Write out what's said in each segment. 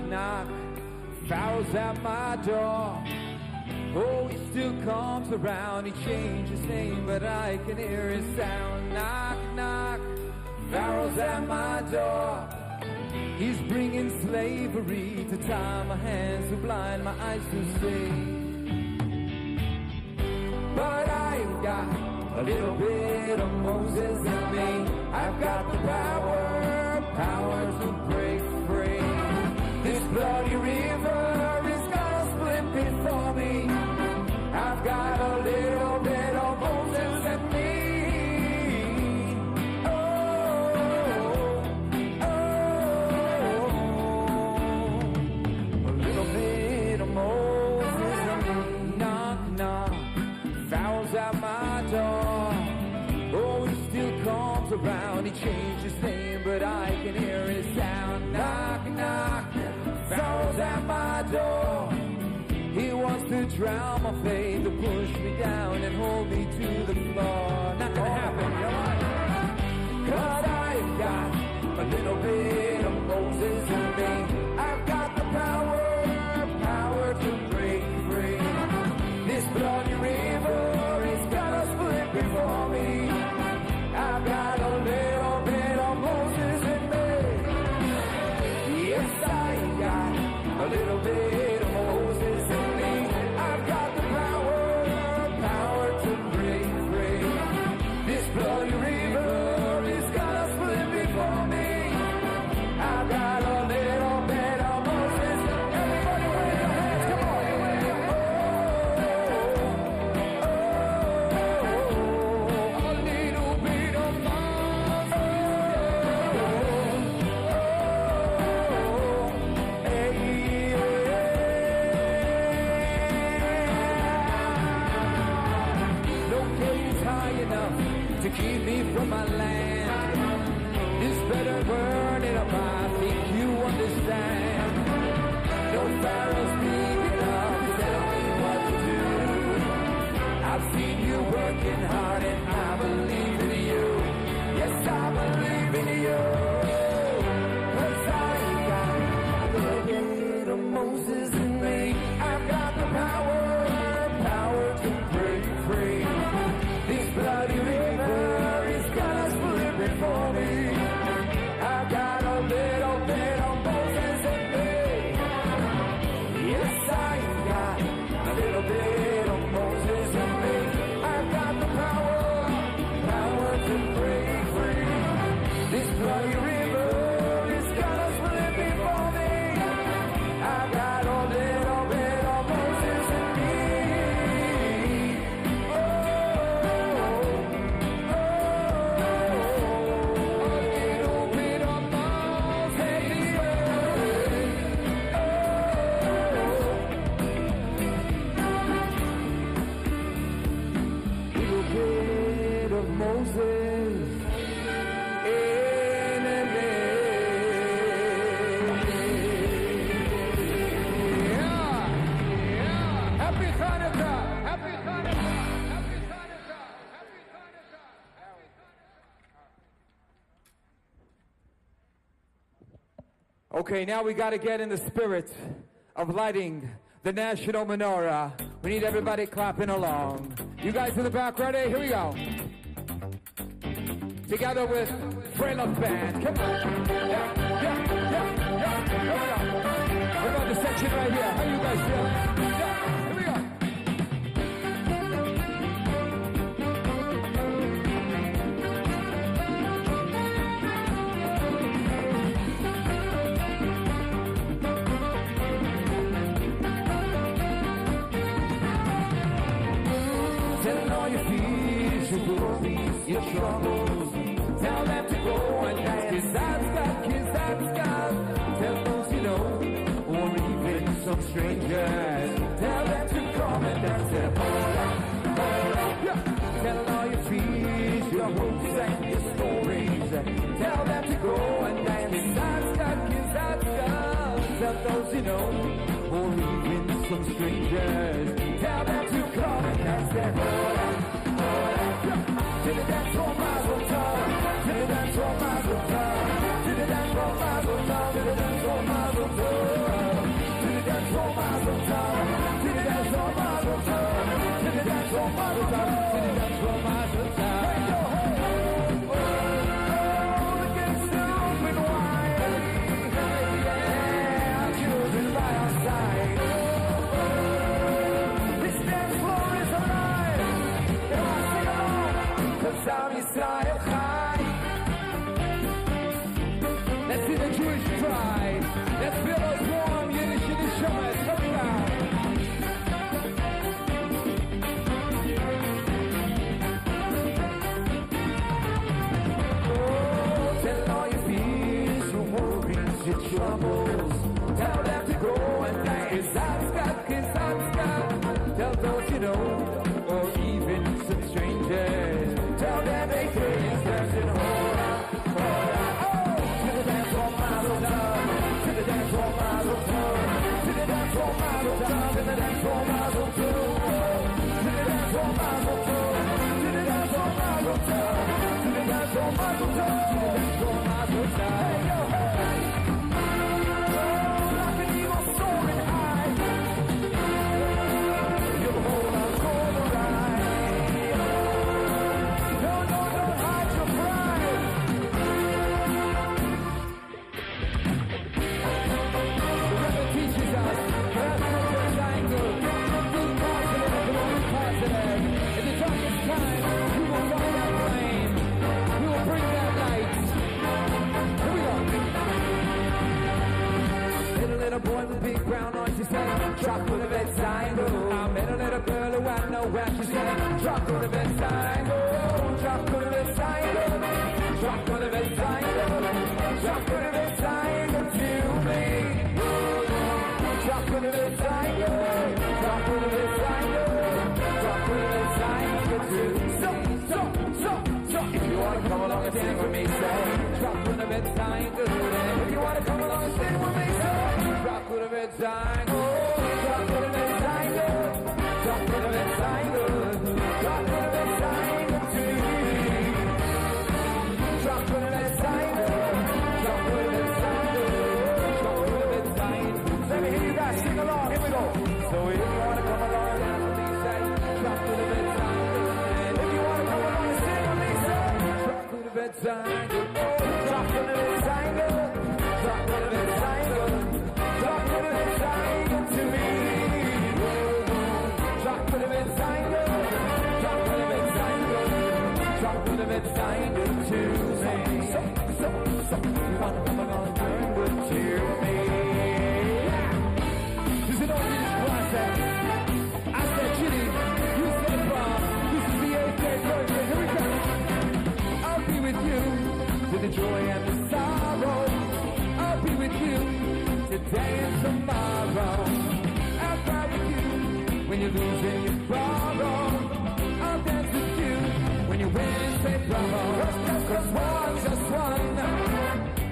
knock. Pharaoh's at my door. Oh, he still comes around. He changed his name, but I can hear his sound. Knock, knock. Pharaoh's at my door. He's bringing slavery to tie my hands, to blind my eyes to see. But I've got a little bit of Moses in me. I've got the power to break free. This bloody river is gonna split before me. I've got a little bit of Moses in me. Oh, a little bit of Moses in me. Knock, knock. Pharaoh's at my door. Oh, he still comes around. He changed his name, but I can hear his sound. Knock, knock. Pharaoh's at my door. He wants to drown my faith, to push me down and hold me to the floor. Not gonna happen, you know? 'Cause I've got a little bit of Moses in me. I've got the power to break free. This bloody river is gonna split before me. I've got a little bit of Moses in me. Yes, I've got a little bit of Moses in me. I've got the power to break free. This bloody river is gonna split before me. I've got a little bit of Moses. Everybody wave your hands, come on. A little bit of Moses. No cave's high enough to keep me from my land. This better burn it up, I think you understand. No pharaoh's big enough to tell me what to do. I've seen you working hard and I believe in you. Yes, I believe in you. 'Cause I got a little bit of Moses in me. I've got the power to break free. This bloody river is gonna split before me. I've got a little bit of Moses in me. Yes, I've got a little bit of Moses in me. I've got the power to break free. This bloody river is gonna split before me. I've got a little bit of Moses in me. Oh, a little bit of Moses in me. Little bit of Moses in me. Yeah. Happy Hanukkah. Happy Hanukkah. Happy Hanukkah. Happy Hanukkah. Okay, now we got to get in the spirit of lighting the National Menorah. We need everybody clapping along. You guys in the back ready? Here we go. Together with Freeland Band. Come on. Yeah. Here we go. We're about this section right here. How you guys feeling? Yeah. Here we go. Tell all your fears, your worries, your troubles. Tell them to go and dance. Kiss that sky. Tell those you know, or even some strangers. Tell them to come and dance. Yeah. Tell all your fears, your hopes and your stories. Tell them to go and dance. Kiss that sky. Tell those you know, or even some strangers. Tell them to come and dance. To the dance floor, Mazel Tov. To the dance floor, Mazel Tov. To the dance floor, Mazel Tov. To the dance floor, Mazel Tov. Jewish pride. Let's feel us warm, Yiddish Shabbat. Come down. Oh, tell all your fears, your worries, your troubles. Tell them to go and thank his Hanukkah. Tell those you know, or even some strangers. Tell them they praise there's an hora. Oh, to the dance hall, Mazel Tov. To the dance hall, Mazel Tov. To the dance hall, Mazel Tov. To the dance hall, Mazel Tov. To the dance hall, Mazel Tov. To the dance hall, Mazel Tov. To the dance hall, Mazel Tov. To the dance hall, Mazel Tov. Hey, yo, hey. Oh, like an eagle soaring high. You'll hold on for the ride. No, don't hide your pride. The Rebbe teaches us that no first angle, being positive and being positive. In the darkest time, we will find that flame. We will bring that light. Here we go. Little boy with big brown eyes, she said, drop with a bedside. Oh, I met a little girl who had nowhere. She said, drop with a bedside. Oh, drop with a bedside. Drop with a bedside. Drop with a bedside to me. Drop with a bedside. Drop with a bedside. Drop with a bedside to so. If you want to come along and sing with me, say, drop with a bedside. If you want to come along and sing with me, say, drop with a bedside. Drop with a bedside. Drop with a bedside. Drop with a bedside to me. Drop with a bedside. Drop with a bedside. Drop with a bedside. Let me hear you guys sing along. Here we go. So if you want to come along and dance with me, say, drop with a bedside. And if you want to come along and sing with me, say, drop with a bedside. Drop with a bedside. Drop with a bedside. Drop with a bedside to me. Drop with a bedside. Drop with a bedside. Drop with a bedside to me. So, you want to come along and learn what you mean? This is an obvious process. I said chili, you said prom. This is the 8th day version. Here we go. I'll be with you to the joy and the sorrow. I'll be with you today and tomorrow. I'll cry with you when you lose and you borrow. I'll dance with you when you win and say bravo. Just one.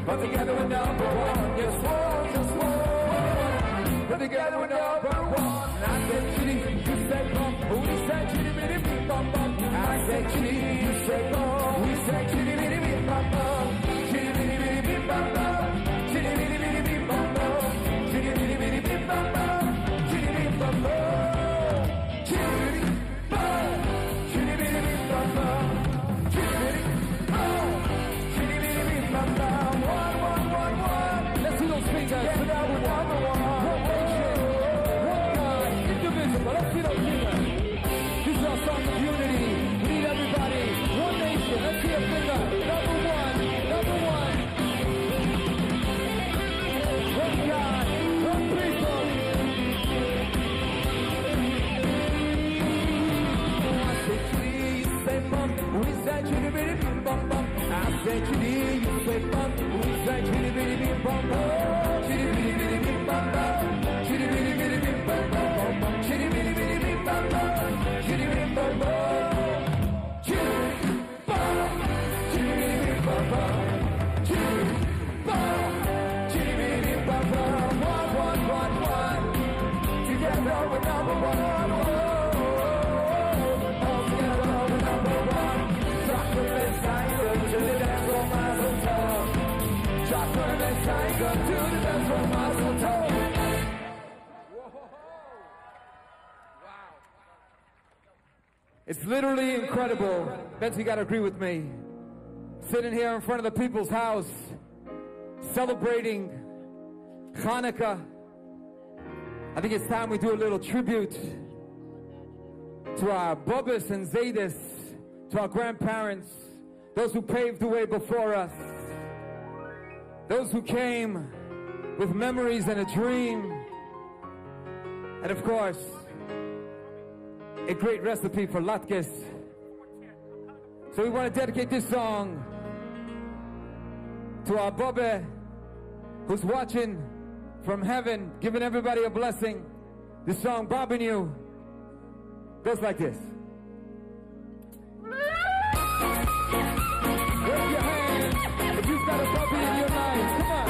But together we're number one. Just one. But together we're number one. I said chitty, you said bum. We said chitty bitty bee bum bum. I said chitty, you said bum. We said chitty bitty bee bum bum. Chitty bitty bitty bee bum bum. Chitty bitty bitty bee bum bum. Chitty bitty bitty bee bum bum. Chitty bitty bum bum. Chitty bitty bum. Chitty bitty bee bum bum. Chitty bitty bum. Chitty bitty bee bum bum. One. Let's see those fingers. Yes, that was number one. One nation, one God, indivisible. Let's see those fingers. This is our song of unity. We need everybody. One nation. Let's see a finger. Number one. One God, one people. I said chitty, you say bum. We said chitty bitty bim bum bum. I said chitty, you say bum. We said chitty bitty bim bum bum. Chitty bitty bitty bim bum bum. Chitty bitty bitty bim bum bum. Chitty bitty bitty bim bum bum. Chitty bitty bum bum. Chitty bum. Chitty bitty bim bum bum. Chitty bum. Chitty bitty bim bum bum. One. Together we're number one. All together we're number one. Drop with a bedside to the dance floor, Mazel Tov. Drop with a bedside to the dance floor, Mazel Tov. Wow. It's literally incredible. Betsy, you gotta agree with me. Sitting here in front of the people's house, celebrating Hanukkah. I think it's time we do a little tribute to our Bubas and Zaydis, to our grandparents, those who paved the way before us. those who came with memories and a dream, and of course, a great recipe for latkes. So we want to dedicate this song to our Bobbe, who's watching from heaven, giving everybody a blessing. This song, Bobbing You, goes like this. Raise your hand if you've got a Bobby in your life. Come on.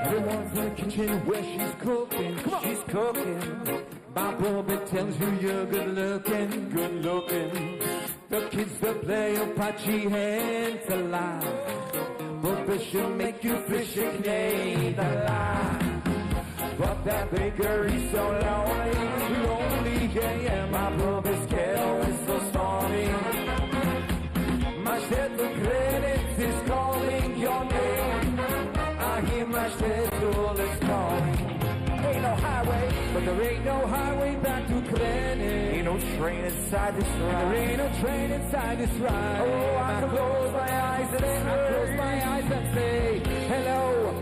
Everyone's in the kitchen where she's cooking. Come on. She's cooking. My Bobby tells you you're good looking, good looking. The kids that play Apache hands alive. Bobby should make you fish and knee alive. But that bakery's so lonely, yeah. My Bobby's kettle is so stormy. My schedule credits is calling your name. I hear my schedule is calling. Ain't no highway, but there ain't no highway back to Glenny. Ain't no train inside this ride. There ain't no train inside this ride. Oh, I can close my eyes and say hello.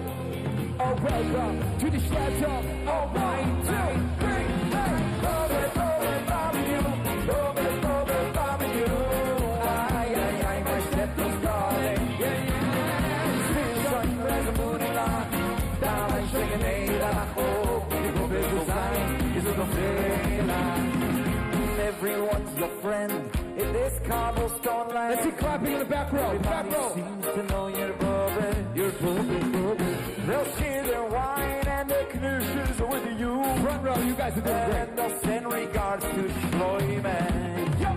Oh, welcome to the shelter. Oh, 1, 2, 3, hey. Bobby, Bobby, you. Bobby, Bobby, you. Ay, my step is calling. Yeah. Still sun, there's a moon in line. Down, I'm shaking a everyone's your friend in this cobblestone land. Let's see clapping in the back row. Back row. Seems to know your Bobby. Your Bobby. They'll share their wine and their knishes with you. Front row, you guys are doing great. And they'll send regards to Schloiman. Yep.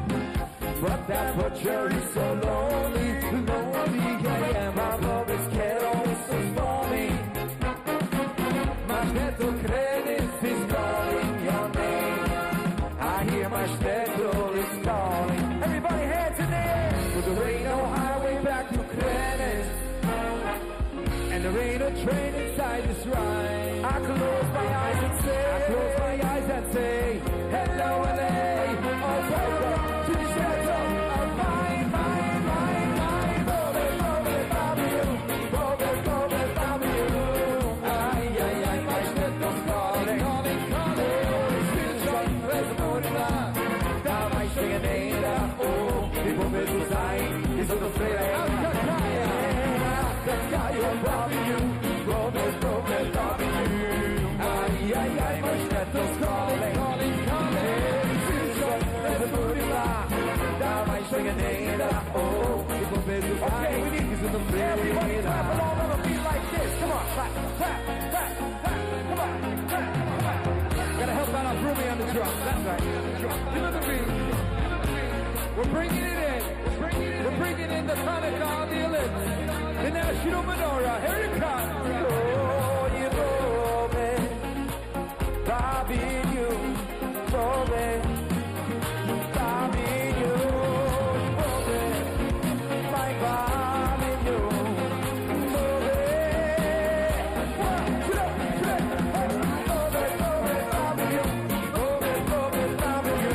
But that butcher is so lonely. Yeah, my Bobby's kettle is so stormy. My kettle credits is calling your name. I hear my schedule is calling. Everybody hands in the air. But there ain't no highway back to Greenwich. And there ain't no train inside this ride. I close my eyes and say, hello LA. Oh, welcome to the shelter of mine. Bobby, Bobby, you. Bobby, Bobby, you. Ay, my schedule's calling. People will sign, is on the fair. Alcatraz, Bobby, you. Bobby, Bobby, you. Ay, my schedule's calling. There's a movie line. Down my swinging name. Oh, people will sign, is on the fair. Everybody clap along on a beat like this. Come on, clap. Come on, clap. Gotta help out our Broomy on the drum. That's right. Give it the beat. We're bringing it in. We're bringing in the Hanukkah on the ellipse. The National Menorah. Here it comes. Oh, you Bobby. Bobby, you. Bobby. Bobby, you. Bobby. My Bobby, you. Bobby. Get up. Bobby, Bobby, you. Bobby, Bobby, you.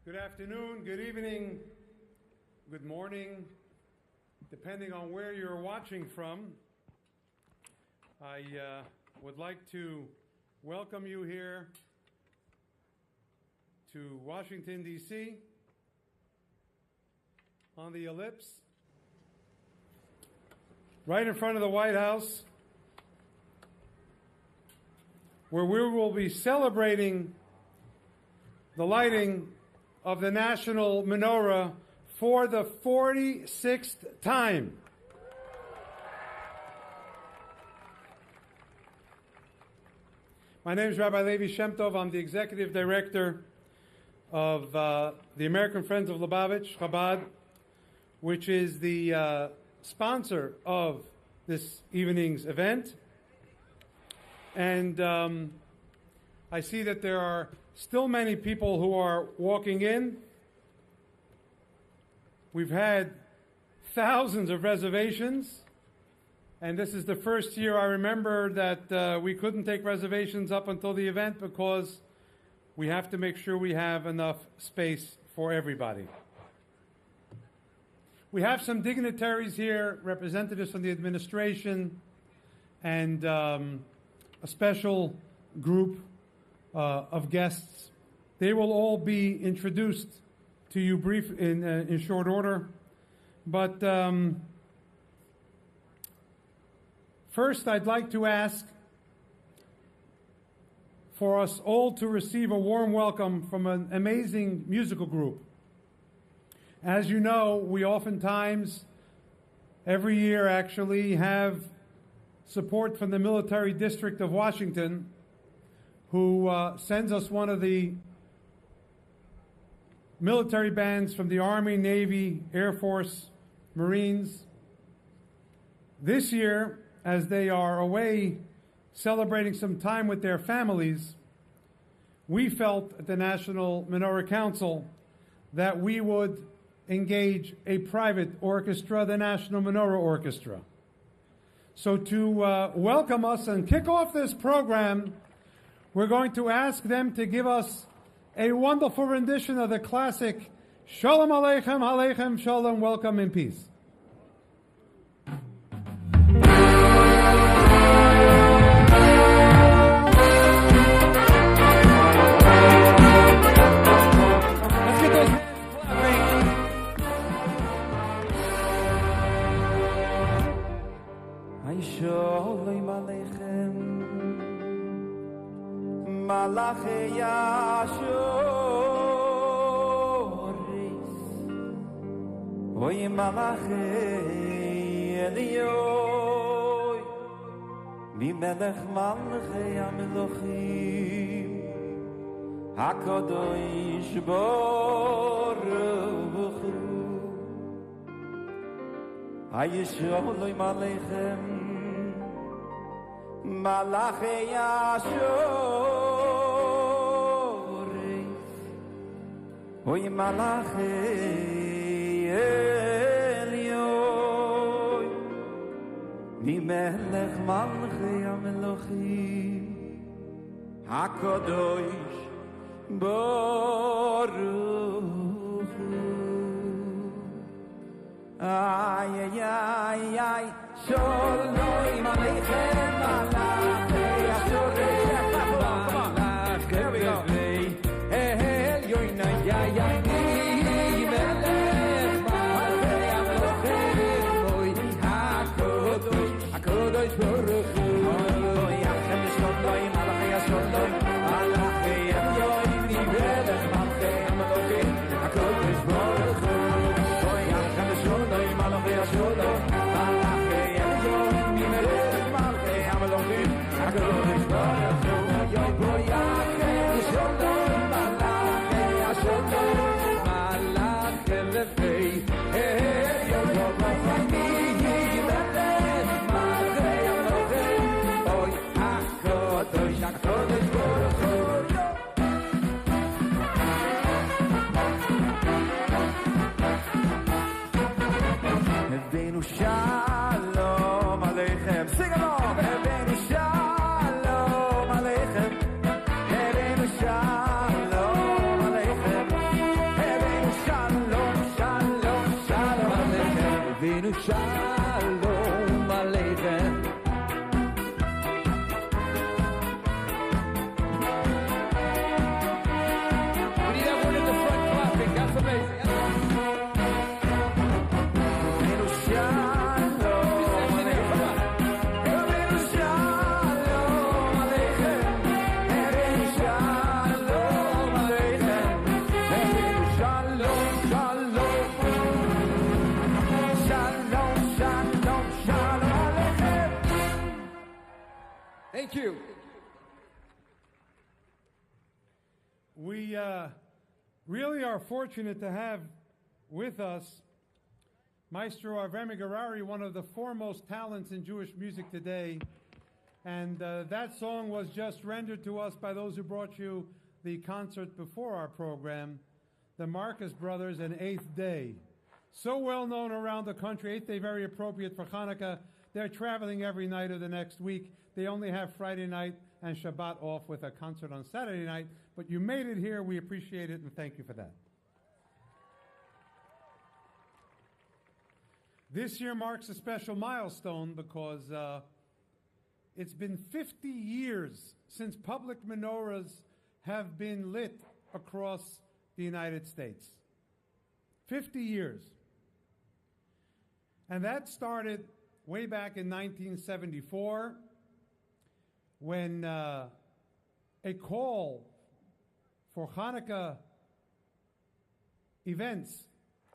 Good afternoon, good evening, good morning, depending on where you're watching from. I would like to welcome you here to Washington, D.C. on the ellipse, right in front of the White House, where we will be celebrating the lighting of the National Menorah for the 46th time. My name is Rabbi Levi Shem Tov. I'm the Executive Director of the American Friends of Lubavitch, Chabad, which is the sponsor of this evening's event. And I see that there are still many people who are walking in. We've had thousands of reservations, and this is the first year I remember that we couldn't take reservations up until the event because we have to make sure we have enough space for everybody. We have some dignitaries here, representatives from the administration, and a special group of guests. They will all be introduced to you in short order. But first, I'd like to ask for us all to receive a warm welcome from an amazing musical group. As you know, we oftentimes, every year actually, have support from the Military District of Washington, who sends us one of the military bands from the Army, Navy, Air Force, Marines. This year, as they are away celebrating some time with their families, we felt at the National Menorah Council that we would engage a private orchestra, the National Menorah Orchestra. So to welcome us and kick off this program, we're going to ask them to give us a wonderful rendition of the classic Shalom Aleichem, Aleichem Shalom, Welcome in Peace. Let's get those hands clapping. Shalom Aleichem, Malachei Yashoris, Oy Malachei Elioy, Mi Melech Malachei HaMelochim, HaKadosh Baruch Hu, Shalom Aleichem, Malachei Yashoris, Oy Malachei Elioy, Mi Melech Malachei HaMelochim, HaKadosh Baruch Hu. Ay, ay, ay, ay, Shalom Aleichem, Malachei Yashoris, Malachei, here we go. El Yoina, ya, ya, mi Melech, Malachei HaMelochim, Oy HaKadosh Baruch Hu, Oy Yachem Shalom, Malachei Yashoris, Malachei Elyoy, mi Melech, Malachei HaMelochim, HaKadosh Baruch Hu, Oy Yachem Shalom, Malachei Yashoris, Malachei Elyoy, mi Melech, Malachei HaMelochim, Rabbeinu Shalom Aleichem. We need everyone in the front clapping. That's amazing. Rabbeinu Shalom Aleichem. Rabbeinu Shalom Aleichem. Rabbeinu Shalom Aleichem. Rabbeinu Shalom, Shalom. Shalom, Shalom Aleichem. Thank you. We really are fortunate to have with us Maestro Avrami Garari, one of the foremost talents in Jewish music today. And that song was just rendered to us by those who brought you the concert before our program, the Marcus Brothers and Eighth Day. So well known around the country. Eighth Day, very appropriate for Hanukkah. They're traveling every night of the next week. They only have Friday night and Shabbat off with a concert on Saturday night. But you made it here. We appreciate it and thank you for that. This year marks a special milestone because it's been 50 years since public menorahs have been lit across the United States. 50 years. And that started way back in 1974 when a call for Hanukkah events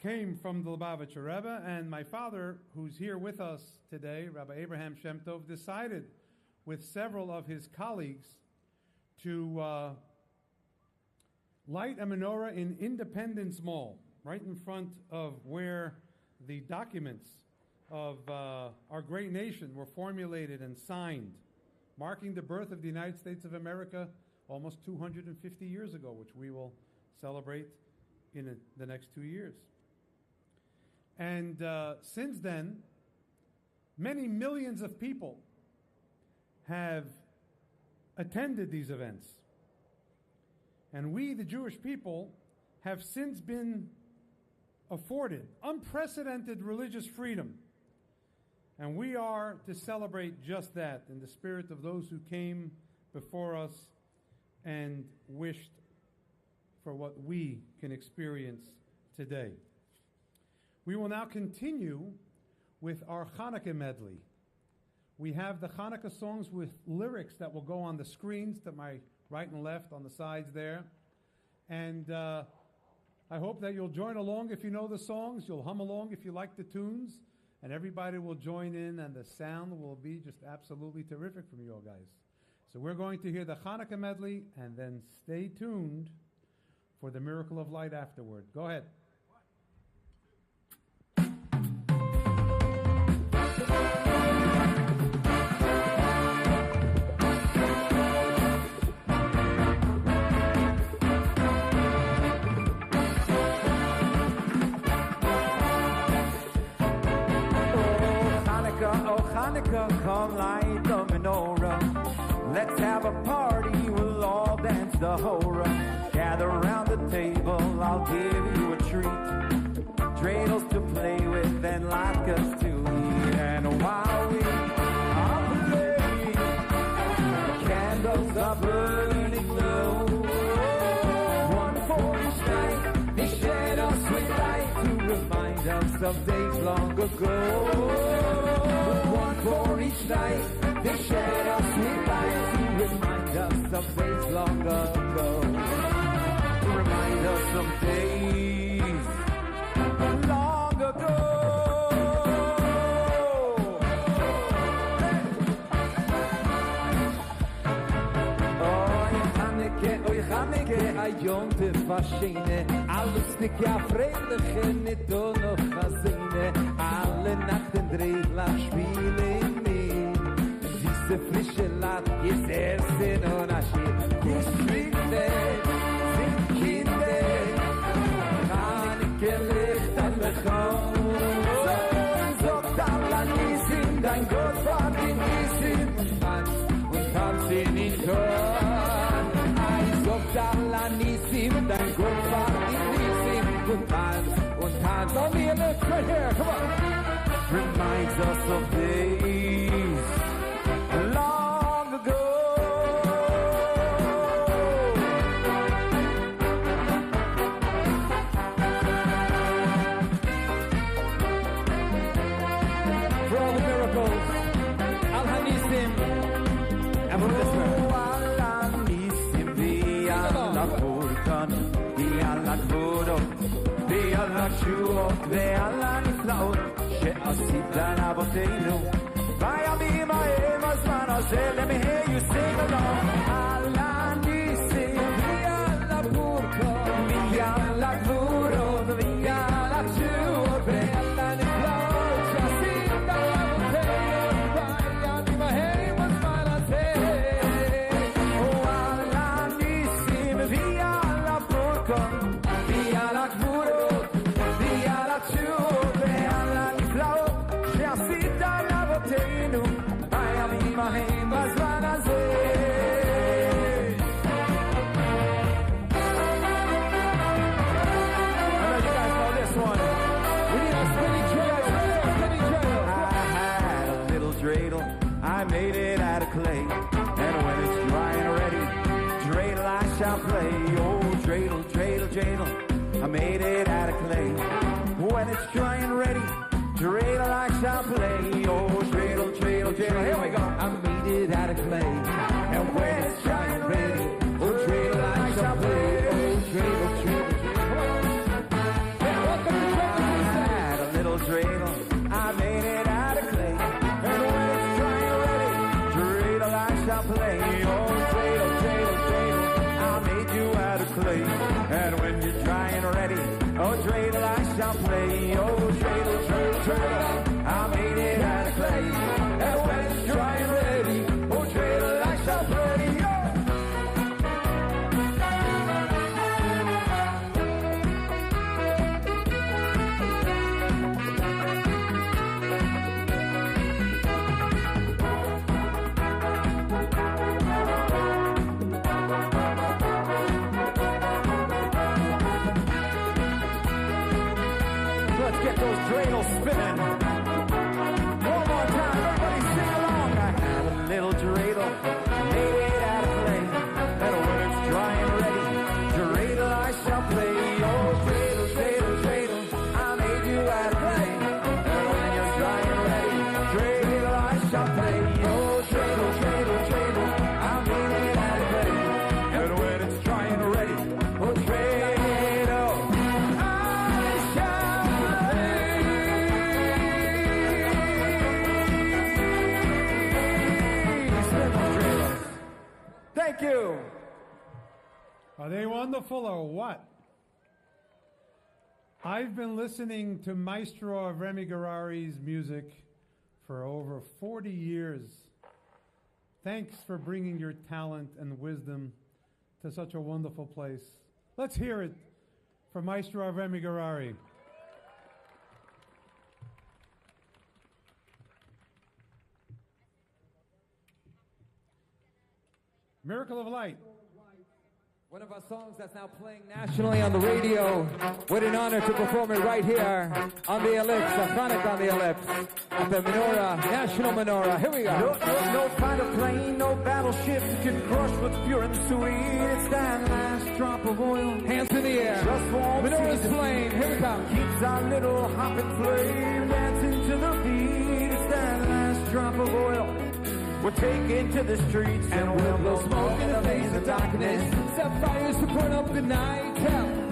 came from the Lubavitcher Rebbe, and my father, who's here with us today, Rabbi Abraham Shem Tov, decided with several of his colleagues to light a menorah in Independence Mall, right in front of where the documents of our great nation were formulated and signed, marking the birth of the United States of America almost 250 years ago, which we will celebrate in the next 2 years. And since then, many millions of people have attended these events. And we, the Jewish people, have since been afforded unprecedented religious freedom. And we are to celebrate just that in the spirit of those who came before us and wished for what we can experience today. We will now continue with our Hanukkah medley. We have the Hanukkah songs with lyrics that will go on the screens to my right and left on the sides there. And I hope that you'll join along if you know the songs. You'll hum along if you like the tunes. And everybody will join in, and the sound will be just absolutely terrific from you all guys. So we're going to hear the Hanukkah medley, and then stay tuned for the Miracle of Light afterward. Go ahead. Hanukkah, come light the menorah. Let's have a party, we'll all dance the hora. Gather around the table, I'll give you a treat. Dreidels to play with and latkes to eat. And while we are playing, the candles are burning low. One for each night, they shed us with light to remind us of days long ago. For each night, they shed us with light to remind us of days long ago. To remind us of days long ago. Oy Chanukah, ayom tefashene. Alles nik ja freundliche, nit do noch chazene. Alle Nachten Drehlach spielen mit. Süße frische Latt, jetzt essen und Aschir. Geschwinde sind Kinder. Chanukah licht an Lechon. Sagt Allah Nisim, dein Gott war in Nisim. Und tanz in ihn Korn. Sagt Allah Nisim, dein Gott war in Nisim. Und tanz. Oh, me, let's right here, come on. reminds us of days long ago. For all the miracles, Al-Hanisim, and for this one. Al-Hanisim, Bi-Allah-Furkan, Bi-Allah-Kvodot, Bi-Allah-Shuot, Bi-Allah-Niflaot, שעשית לאבותינו בימים ההם הזמן הזה. Let me hear you sing along. Al-Hanisim, Bi-Allah-Furkan, Bi-Allah-Kvodot, Bi-Allah-Shuot, Bi-Allah-Niflaot, שעשית לאבותינו בימים ההם הזמן הזה. Al-Hanisim, Bi-Allah-Furkan, Bi-Allah-Kvodot, Bi-Allah-Shuot, Bi-Allah-Niflaot, שעשית לאבותינו בימים ההם בזמן הזה. I know you guys know this one. We need a spinning dreidel. I had a little dreidel. I made it out of clay. And when it's dry and ready, dreidel I shall play. Oh, dreidel, dreidel, dreidel. I made it out of clay. When it's dry and ready, dreidel I shall play. Oh, dreidel, dreidel, dreidel. Here we go. I made it out of clay. And when it's dry and ready, oh, dreidel I shall play. Oh, dreidel, dreidel, dreidel. I had a little dreidel. I made it out of clay. And when it's dry and ready, dreidel I shall play. Oh, dreidel, dreidel, dreidel. I made you out of clay. And when you're dry and ready, oh, dreidel I shall play. Oh, dreidel, dreidel, dreidel. I made it out of clay. And when it's dry and ready, oh, dreidel I shall play. Let's get those dreidels spinning. One more time, everybody sing along. I had a little dreidel, made it out of clay. And when it's dry and ready, dreidel I shall play. Oh, dreidel, dreidel, dreidel, I made you out of clay. And when you're dry and ready, dreidel I shall play. Oh, dreidel, dreidel, dreidel, I made it out of clay. And when it's dry and ready, oh, dreidel. Thank you. Are they wonderful or what? I've been listening to Maestro of Remy Garari's music for over 40 years. Thanks for bringing your talent and wisdom to such a wonderful place. Let's hear it for Maestro of Remy Garari. Miracle of Light. One of our songs that's now playing nationally on the radio. What an honor to perform it right here on the ellipse, a Hanukkah on the ellipse, at the Menorah, National Menorah. Here we go. No fighter plane, no battleship can crush what's pure and sweet. It's that last drop of oil. Hands in the air. Menorah's flame. Here we come. Keeps our little hopping flame dancing to the beat. It's that last drop of oil. We're taken to the streets and we'll blow smoke in the face of darkness. Set fires to burn up the night.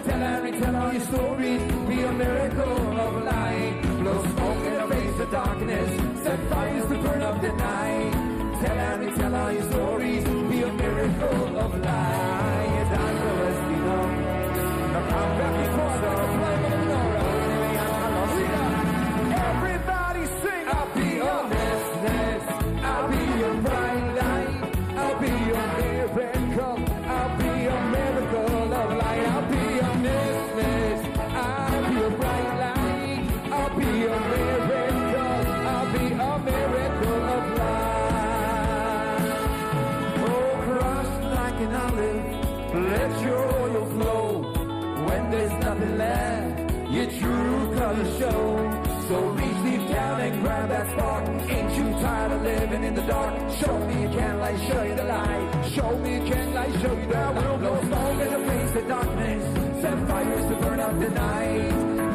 Tell Harry, tell all your stories. Be a miracle of light. Blow smoke in the face of darkness. Set fires to burn up the night. Tell Harry, tell all your stories. Be a miracle of light. Everybody sing. I'll be your business. I'll be your bright light. I'll be your miracle. I'll be your miracle of light. I'll be your business. I'll be your bright light. I'll be your miracle. I'll be a miracle of light. Oh, crushed like an olive, let your oil flow. When there's nothing left, your true colors show. So reach deep down and grab that spark. Ain't you tired of living in the dark? Show me a candlelight, show you the light. Show me a candlelight, show you the light. We'll blow smoke in the face of darkness. Set fires to burn up the night.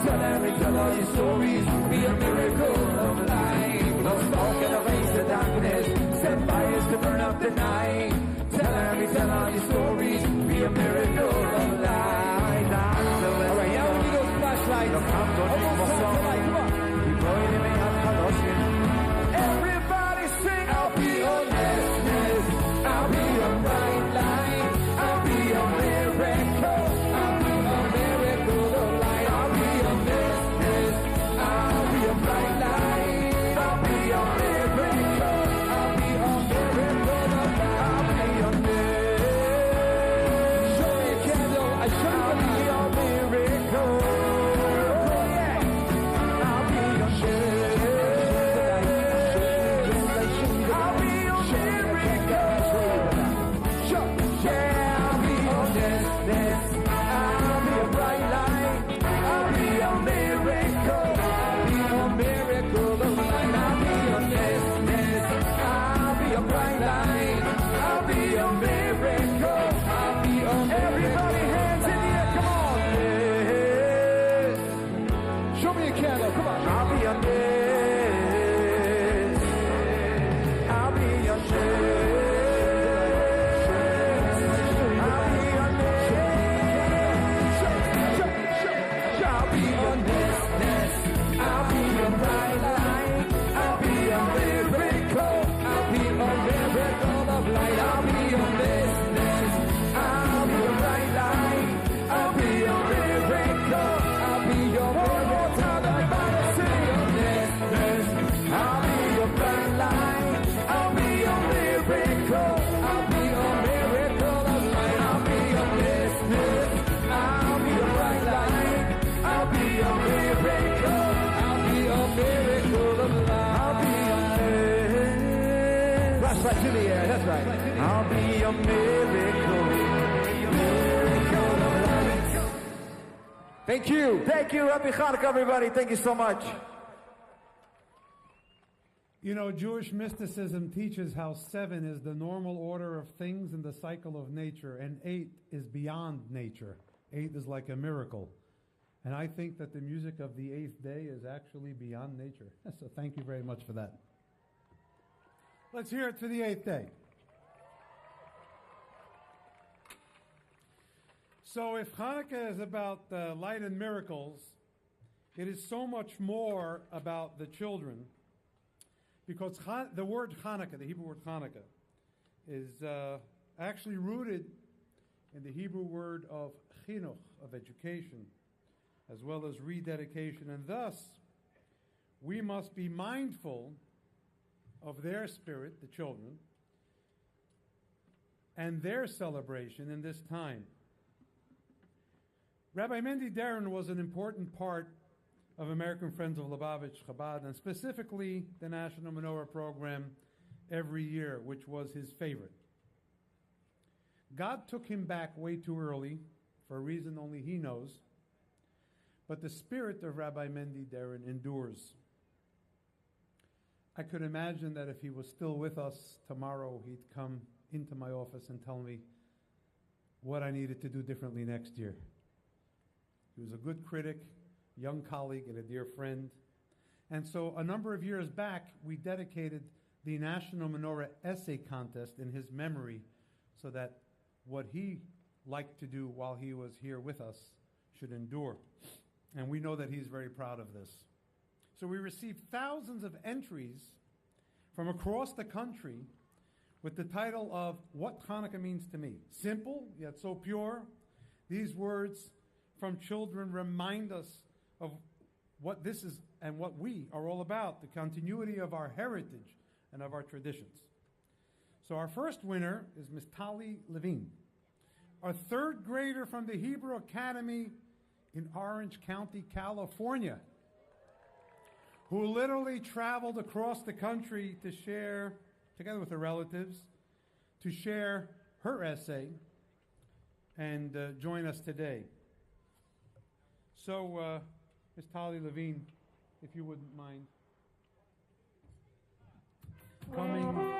Tell Harry, tell all your stories. Be a miracle of light. Blow smoke in the face of darkness. Set fires to burn up the night. Tell Harry, tell all your stories. Be a miracle of light. All right, now we need those flashlights. Almost flashlight, come on. Everybody sing. I'll be your nest. I'll be your bright light. I'll be your miracle. I'll be your miracle of light. I'll be your nest. I'll be your bright light. I'll be your miracle. I'll be your miracle of light. I'll be your nest. Show me a candle. I show you your miracle. To the air, that's right. I'll be a miracle. Miracle of light. Thank you. Thank you. Happy Hanukkah, everybody. Thank you so much. You know, Jewish mysticism teaches how 7 is the normal order of things in the cycle of nature, and 8 is beyond nature. 8 is like a miracle. And I think that the music of the 8th day is actually beyond nature. So thank you very much for that. Let's hear it for the 8th day. So if Hanukkah is about light and miracles, it is so much more about the children, because the word Hanukkah, the Hebrew word Hanukkah, is actually rooted in the Hebrew word of chinuch, of education, as well as rededication. And thus, we must be mindful of their spirit, the children, and their celebration in this time. Rabbi Mendy Darren was an important part of American Friends of Lubavitch Chabad, and specifically the National Menorah program every year, which was his favorite. God took him back way too early, for a reason only he knows, but the spirit of Rabbi Mendy Darren endures. I could imagine that if he was still with us tomorrow, he'd come into my office and tell me what I needed to do differently next year. He was a good critic, young colleague, and a dear friend. And so a number of years back, we dedicated the National Menorah Essay Contest in his memory so that what he liked to do while he was here with us should endure. And we know that he's very proud of this. So we received thousands of entries from across the country with the title of What Hanukkah Means to Me. Simple, yet so pure. These words from children remind us of what this is and what we are all about, the continuity of our heritage and of our traditions. So our first winner is Miss Tali Levine, a third grader from the Hebrew Academy in Orange County, California, who literally traveled across the country to share, together with her relatives, to share her essay and join us today. So, Ms. Tali Levine, if you wouldn't mind coming.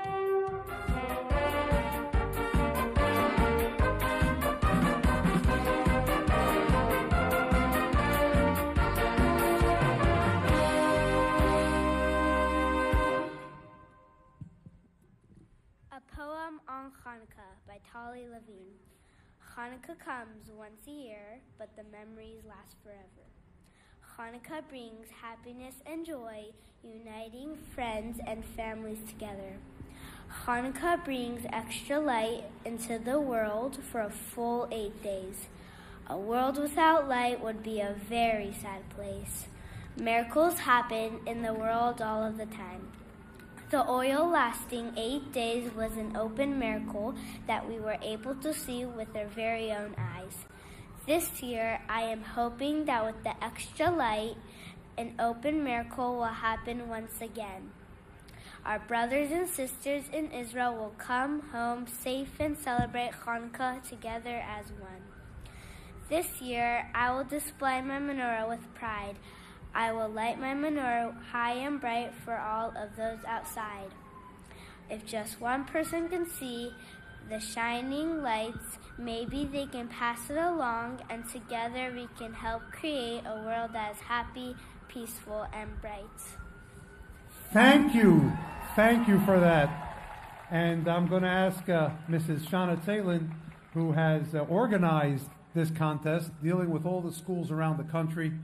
A poem on Hanukkah by Tali Levine. Hanukkah comes once a year, but the memories last forever. Hanukkah brings happiness and joy, uniting friends and families together. Hanukkah brings extra light into the world for a full 8 days. A world without light would be a very sad place. Miracles happen in the world all of the time. The oil lasting 8 days was an open miracle that we were able to see with our very own eyes. This year, I am hoping that with the extra light, an open miracle will happen once again. Our brothers and sisters in Israel will come home safe and celebrate Hanukkah together as one. This year, I will display my menorah with pride. I will light my menorah high and bright for all of those outside. If just one person can see the shining lights, maybe they can pass it along, and together we can help create a world that is happy, peaceful, and bright. Thank you. Thank you for that. And I'm going to ask Mrs. Shana Talin, who has organized this contest, dealing with all the schools around the country,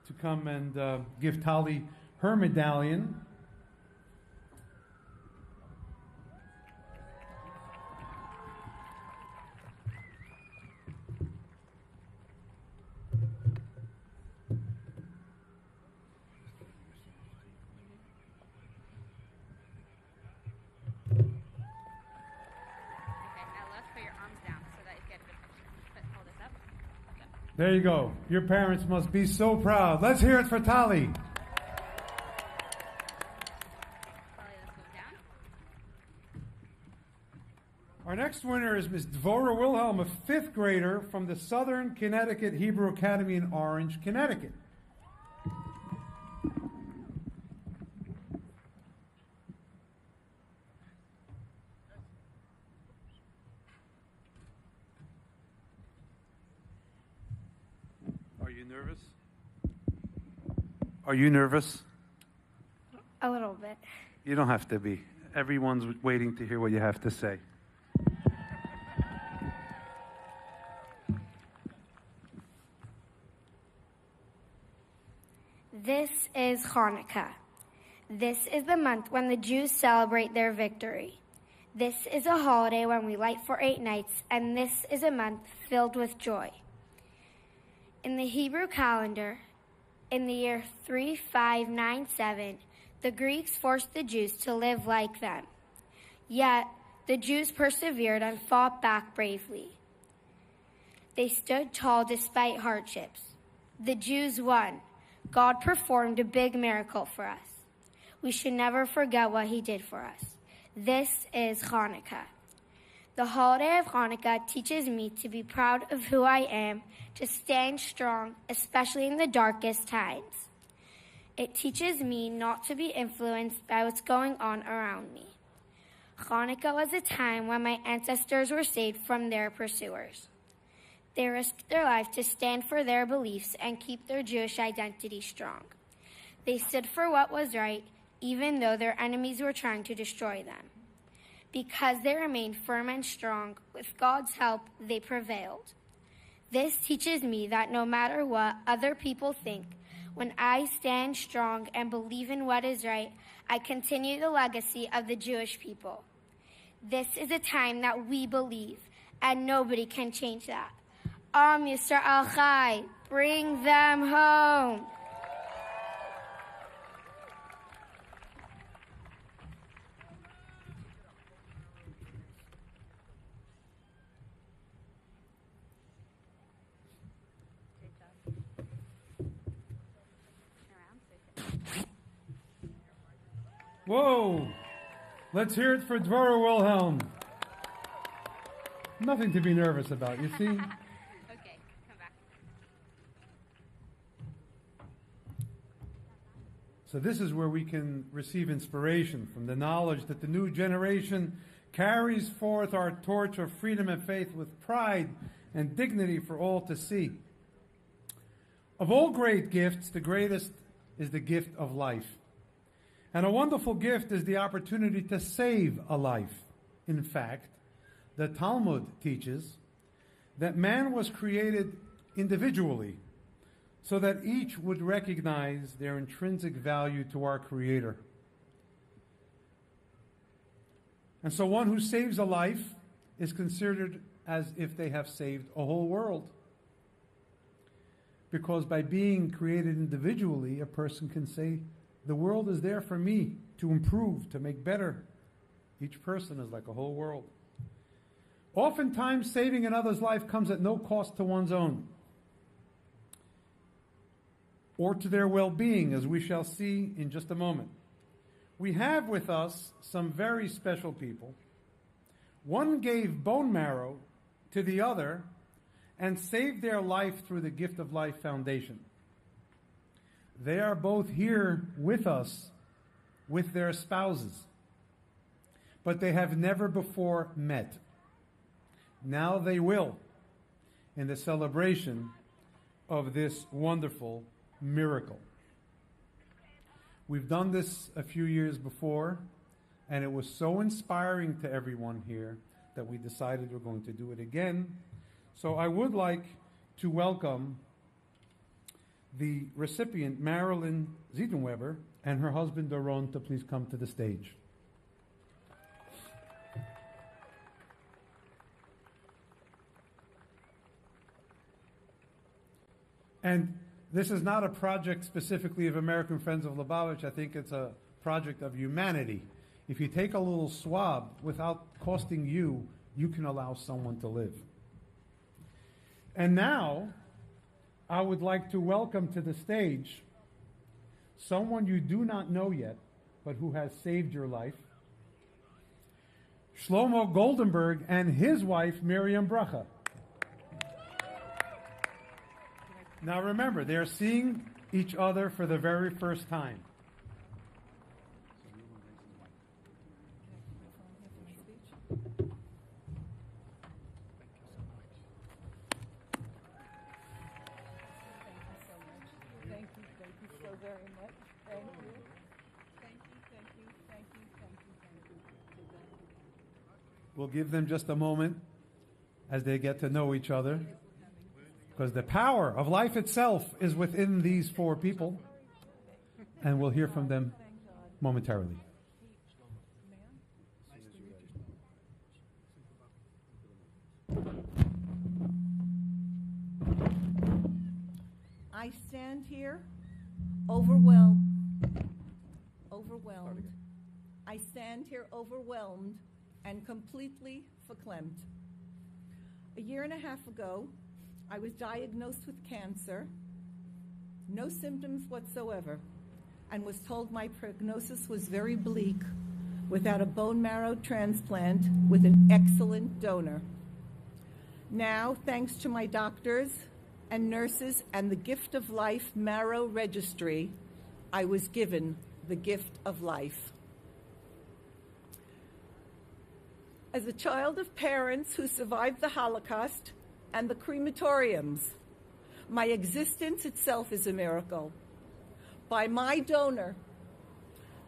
to come and give Tali her medallion. There you go. Your parents must be so proud. Let's hear it for Tali. Our next winner is Ms. Dvorah Wilhelm, a 5th grader from the Southern Connecticut Hebrew Academy in Orange, Connecticut. Nervous? Are you nervous? A little bit. You don't have to be. Everyone's waiting to hear what you have to say. This is Hanukkah. This is the month when the Jews celebrate their victory. This is a holiday when we light for 8 nights, and this is a month filled with joy. In the Hebrew calendar, in the year 3597, the Greeks forced the Jews to live like them. Yet, the Jews persevered and fought back bravely. They stood tall despite hardships. The Jews won. God performed a big miracle for us. We should never forget what he did for us. This is Hanukkah. The holiday of Hanukkah teaches me to be proud of who I am, to stand strong, especially in the darkest times. It teaches me not to be influenced by what's going on around me. Hanukkah was a time when my ancestors were saved from their pursuers. They risked their life to stand for their beliefs and keep their Jewish identity strong. They stood for what was right, even though their enemies were trying to destroy them. Because they remained firm and strong, with God's help, they prevailed. This teaches me that no matter what other people think, when I stand strong and believe in what is right, I continue the legacy of the Jewish people. This is a time that we believe, and nobody can change that. Am Yisrael Chai, bring them home. Whoa! Let's hear it for Dvorah Wilhelm. Nothing to be nervous about, you see? Okay, come back. So this is where we can receive inspiration from the knowledge that the new generation carries forth our torch of freedom and faith with pride and dignity for all to see. Of all great gifts, the greatest is the gift of life. And a wonderful gift is the opportunity to save a life. In fact, the Talmud teaches that man was created individually so that each would recognize their intrinsic value to our Creator. And so one who saves a life is considered as if they have saved a whole world. Because by being created individually, a person can say, the world is there for me to improve, to make better. Each person is like a whole world. Oftentimes, saving another's life comes at no cost to one's own, or to their well-being, as we shall see in just a moment. We have with us some very special people. One gave bone marrow to the other and saved their life through the Gift of Life Foundation. They are both here with us, with their spouses, but they have never before met. Now they will, in the celebration of this wonderful miracle. We've done this a few years before, and it was so inspiring to everyone here that we decided we're going to do it again. So I would like to welcome the recipient, Marilyn Ziedenweber, and her husband, Doron, to please come to the stage. And this is not a project specifically of American Friends of Lubavitch. I think it's a project of humanity. If you take a little swab without costing you, you can allow someone to live. And now, I would like to welcome to the stage someone you do not know yet, but who has saved your life. Shlomo Goldenberg and his wife, Miriam Bracha. Now remember, they're seeing each other for the very first time. We'll give them just a moment as they get to know each other, because the power of life itself is within these four people, and we'll hear from them momentarily. I stand here overwhelmed. I stand here overwhelmed and completely verklempt. A year and a half ago, I was diagnosed with cancer, no symptoms whatsoever, and was told my prognosis was very bleak without a bone marrow transplant with an excellent donor. Now, thanks to my doctors and nurses and the Gift of Life Marrow Registry, I was given the gift of life. As a child of parents who survived the Holocaust and the crematoriums, my existence itself is a miracle. By my donor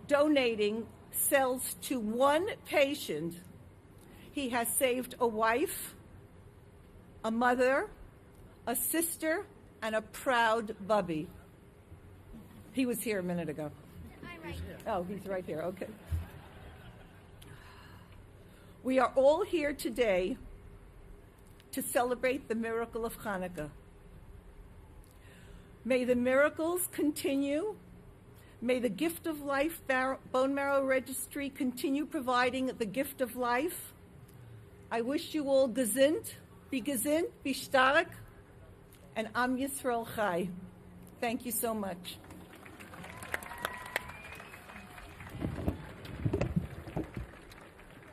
donating cells to one patient, he has saved a wife, a mother, a sister, and a proud bubby. He was here a minute ago. I'm right here. Oh, he's right here, okay. We are all here today to celebrate the miracle of Hanukkah. May the miracles continue. May the Gift of Life Bone Marrow Registry continue providing the gift of life. I wish you all gesund, be stark, and Am Yisrael Chai. Thank you so much.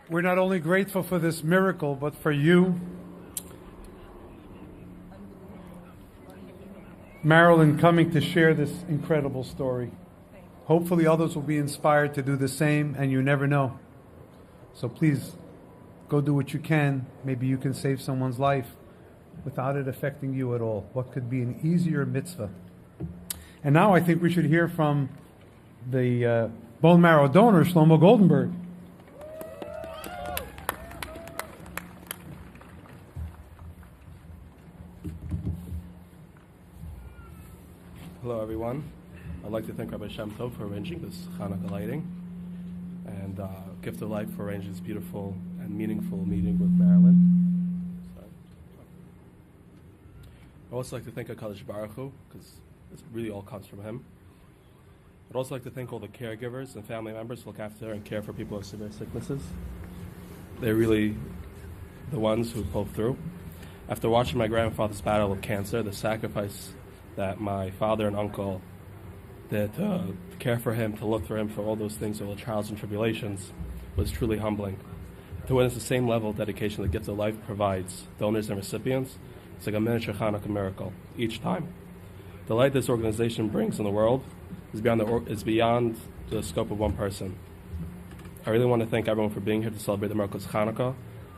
We're not only grateful for this miracle, but for you, Marilyn, coming to share this incredible story. Hopefully others will be inspired to do the same, and you never know. So please, go do what you can. Maybe you can save someone's life without it affecting you at all. What could be an easier mitzvah? And now I think we should hear from the bone marrow donor, Shlomo Goldenberg. Hello, everyone. I'd like to thank Rabbi Shem Tov for arranging this Hanukkah lighting, and Gift of Life for arranging this beautiful and meaningful meeting with Marilyn. I'd also like to thank HaKadosh Baruch Hu, because this really all comes from him. I'd also like to thank all the caregivers and family members who look after and care for people with severe sicknesses. They're really the ones who pull through. After watching my grandfather's battle with cancer, the sacrifice that my father and uncle did to care for him, to look for him, for all those things, all the trials and tribulations, was truly humbling. To witness the same level of dedication the Gift of Life provides donors and recipients, it's like a miniature Hanukkah miracle each time. The light this organization brings in the world is beyond the scope of one person. I really want to thank everyone for being here to celebrate the miracles of Hanukkah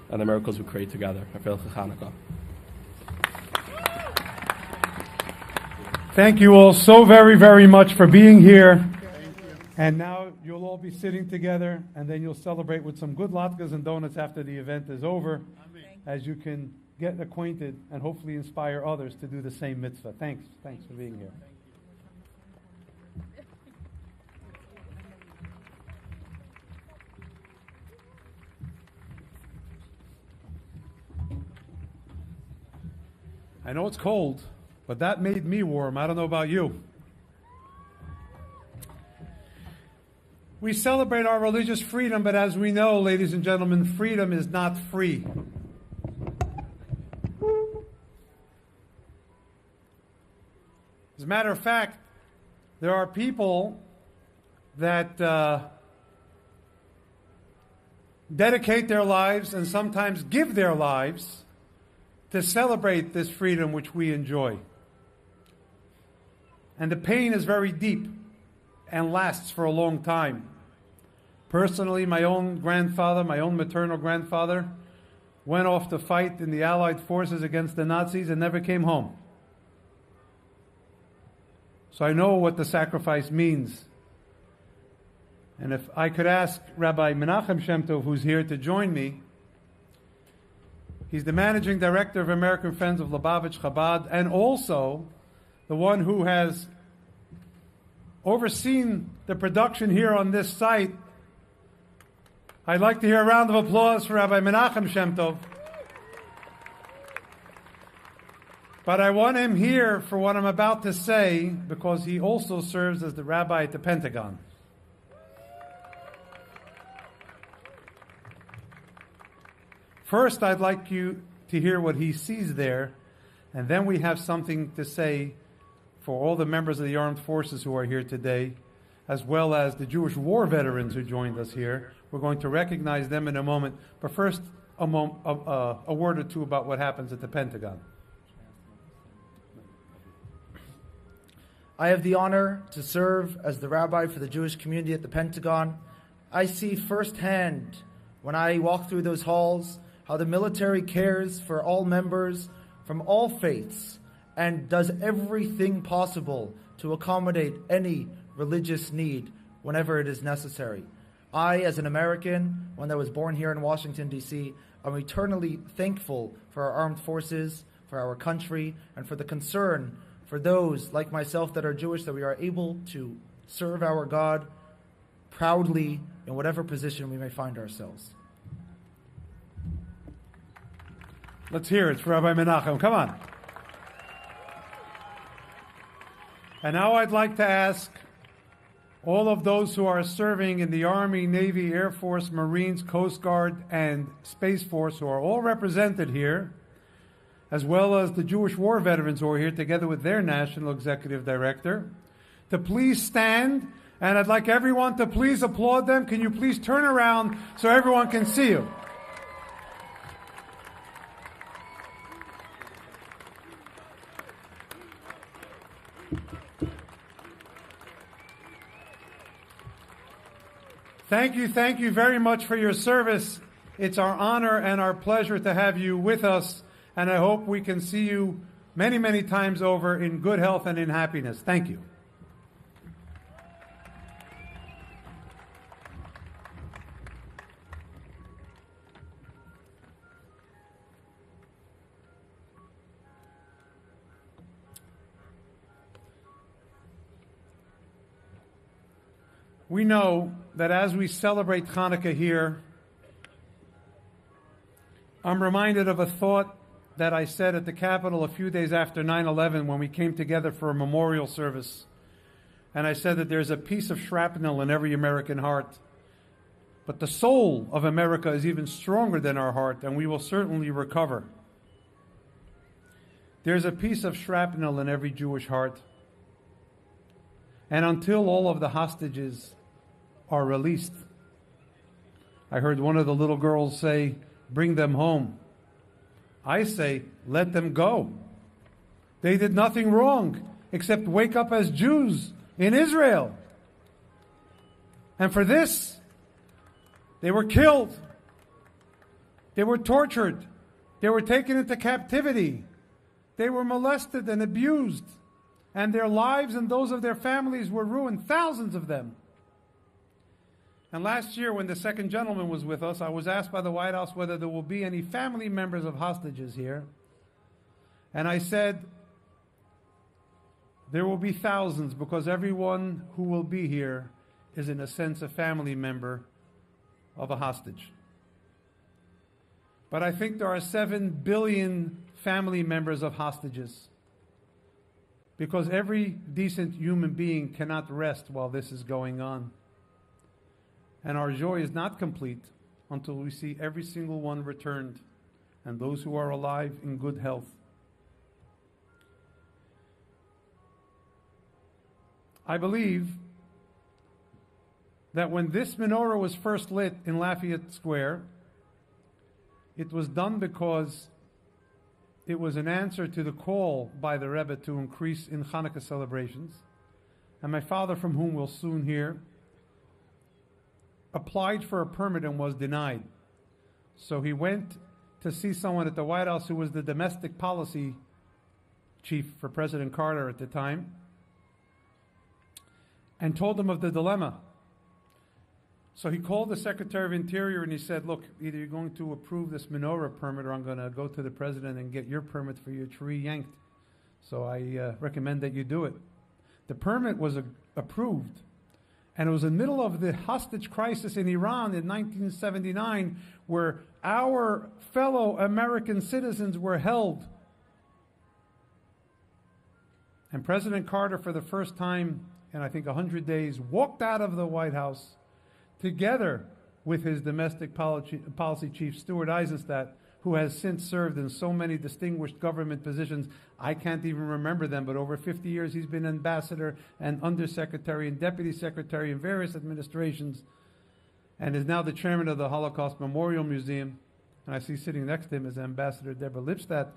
and the miracles we create together. Hanukkah. Thank you all so very, very much for being here. And now you'll all be sitting together, and then you'll celebrate with some good latkes and donuts after the event is over, as you can get acquainted and hopefully inspire others to do the same mitzvah. Thanks for being here. I know it's cold, but that made me warm. I don't know about you. We celebrate our religious freedom, but as we know, ladies and gentlemen, freedom is not free. As a matter of fact, there are people that dedicate their lives and sometimes give their lives to celebrate this freedom which we enjoy. And the pain is very deep and lasts for a long time. Personally, my own grandfather, my own maternal grandfather, went off to fight in the Allied forces against the Nazis and never came home. So I know what the sacrifice means. And if I could ask Rabbi Menachem Shem Tov, who's here, to join me. He's the managing director of American Friends of Lubavitch Chabad, and also the one who has overseen the production here on this site. I'd like to hear a round of applause for Rabbi Menachem Shem Tov. But I want him here for what I'm about to say, because he also serves as the rabbi at the Pentagon. First, I'd like you to hear what he sees there, and then we have something to say for all the members of the armed forces who are here today, as well as the Jewish war veterans who joined us here. We're going to recognize them in a moment, but first, a word or two about what happens at the Pentagon. I have the honor to serve as the rabbi for the Jewish community at the Pentagon. I see firsthand, when I walk through those halls, how the military cares for all members from all faiths and does everything possible to accommodate any religious need whenever it is necessary. I, as an American, one that was born here in Washington, D.C., am eternally thankful for our armed forces, for our country, and for the concern for those like myself that are Jewish, that we are able to serve our God proudly in whatever position we may find ourselves. Let's hear it for Rabbi Menachem. Come on. And now I'd like to ask all of those who are serving in the Army, Navy, Air Force, Marines, Coast Guard, and Space Force, who are all represented here, as well as the Jewish war veterans who are here together with their National Executive Director, to please stand. And I'd like everyone to please applaud them. Can you please turn around so everyone can see you? Thank you very much for your service. It's our honor and our pleasure to have you with us, and I hope we can see you many, many times over in good health and in happiness. Thank you. We know that as we celebrate Hanukkah here, I'm reminded of a thought that I said at the Capitol a few days after 9/11 when we came together for a memorial service. And I said that there's a piece of shrapnel in every American heart. But the soul of America is even stronger than our heart, and we will certainly recover. There's a piece of shrapnel in every Jewish heart. And until all of the hostages are released, I heard one of the little girls say, "Bring them home." I say, let them go. They did nothing wrong except wake up as Jews in Israel. And for this, they were killed. They were tortured. They were taken into captivity. They were molested and abused. And their lives and those of their families were ruined, thousands of them. And last year, when the second gentleman was with us, I was asked by the White House whether there will be any family members of hostages here. And I said, there will be thousands, because everyone who will be here is, in a sense, a family member of a hostage. But I think there are 7 billion family members of hostages, because every decent human being cannot rest while this is going on. And our joy is not complete until we see every single one returned, and those who are alive in good health. I believe that when this menorah was first lit in Lafayette Square, it was done because it was an answer to the call by the Rebbe to increase in Hanukkah celebrations. And my father, from whom we'll soon hear, applied for a permit and was denied. So he went to see someone at the White House who was the domestic policy chief for President Carter at the time, and told him of the dilemma. So he called the Secretary of Interior and he said, look, either you're going to approve this menorah permit or I'm going to go to the president and get your permit for your tree yanked. So I recommend that you do it. The permit was approved. And it was in the middle of the hostage crisis in Iran in 1979, where our fellow American citizens were held. And President Carter, for the first time in I think 100 days, walked out of the White House together with his domestic policy chief, Stuart Eisenstadt, who has since served in so many distinguished government positions. I can't even remember them, but over 50 years he's been ambassador and undersecretary and deputy secretary in various administrations, and is now the chairman of the Holocaust Memorial Museum. And I see sitting next to him is Ambassador Deborah Lipstadt,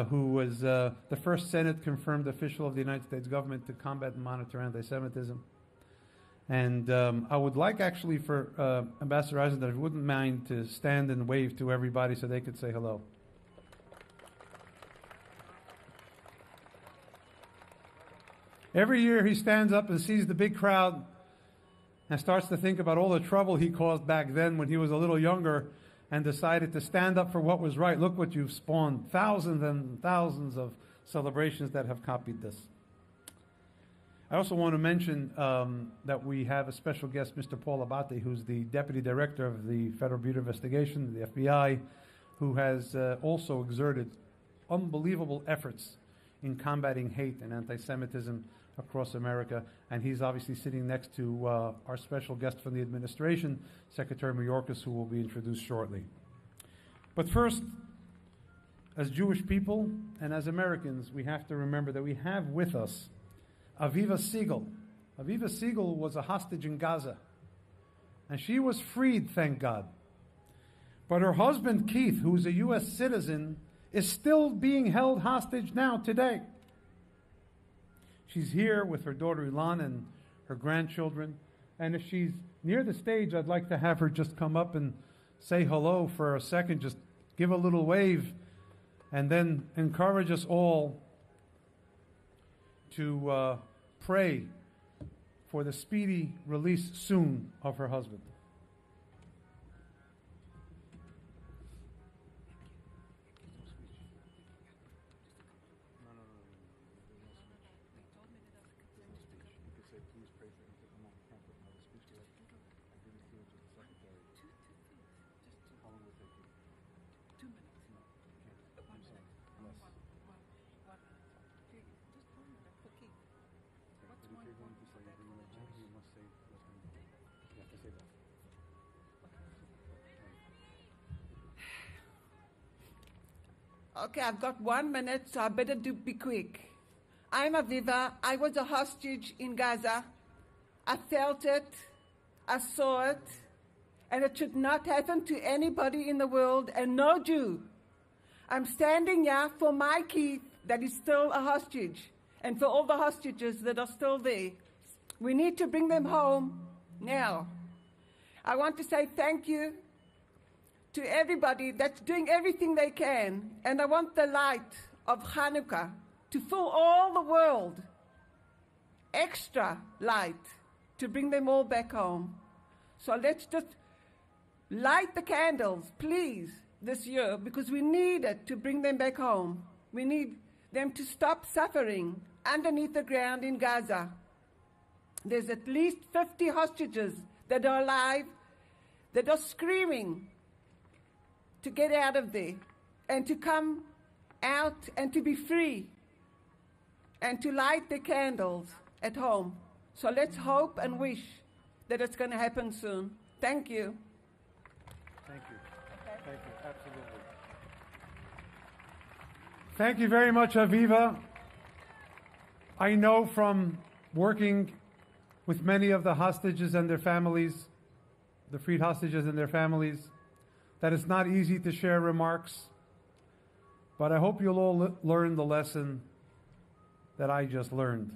who was the first Senate-confirmed official of the United States government to combat and monitor anti-Semitism. And I would like actually for Ambassador Eisenstadt, if you wouldn't mind, to stand and wave to everybody so they could say hello. Every year he stands up and sees the big crowd and starts to think about all the trouble he caused back then when he was a little younger, and decided to stand up for what was right. Look what you've spawned. Thousands and thousands of celebrations that have copied this. I also want to mention that we have a special guest, Mr. Paul Abate, who's the Deputy Director of the Federal Bureau of Investigation, the FBI, who has also exerted unbelievable efforts in combating hate and anti-Semitism across America. And he's obviously sitting next to our special guest from the administration, Secretary Mayorkas, who will be introduced shortly. But first, as Jewish people and as Americans, we have to remember that we have with us Aviva Siegel. Aviva Siegel was a hostage in Gaza, and she was freed, thank God. But her husband, Keith, who's a U.S. citizen, is still being held hostage now, today. She's here with her daughter Ilan and her grandchildren, And if she's near the stage, I'd like to have her just come up and say hello for a second, just give a little wave, and then encourage us all to pray for the speedy release soon of her husband. Okay, I've got 1 minute, so I better be quick. I'm Aviva. I was a hostage in Gaza. I felt it. I saw it. And it should not happen to anybody in the world, and no Jew. I'm standing here for my Keith that is still a hostage, and for all the hostages that are still there. We need to bring them home now. I want to say thank you to everybody that's doing everything they can. And I want the light of Hanukkah to fill all the world. Extra light to bring them all back home. So let's just light the candles, please, this year, because we need it to bring them back home. We need them to stop suffering underneath the ground in Gaza. There's at least 50 hostages that are alive, that are screaming to get out of there and to come out and to be free and to light the candles at home. So let's hope and wish that it's going to happen soon. Thank you. Thank you. Thank you. Absolutely. Thank you very much, Aviva. I know from working with many of the hostages and their families, the freed hostages and their families, that it's not easy to share remarks, but I hope you'll all learn the lesson that I just learned.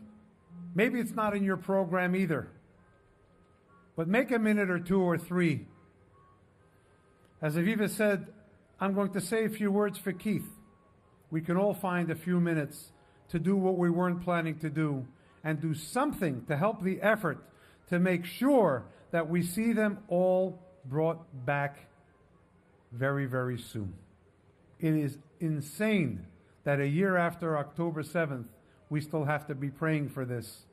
Maybe it's not in your program either, but make a minute or two or three. As Aviva said, I'm going to say a few words for Keith. We can all find a few minutes to do what we weren't planning to do and do something to help the effort to make sure that we see them all brought back very, very soon. It is insane that a year after October 7th, we still have to be praying for this.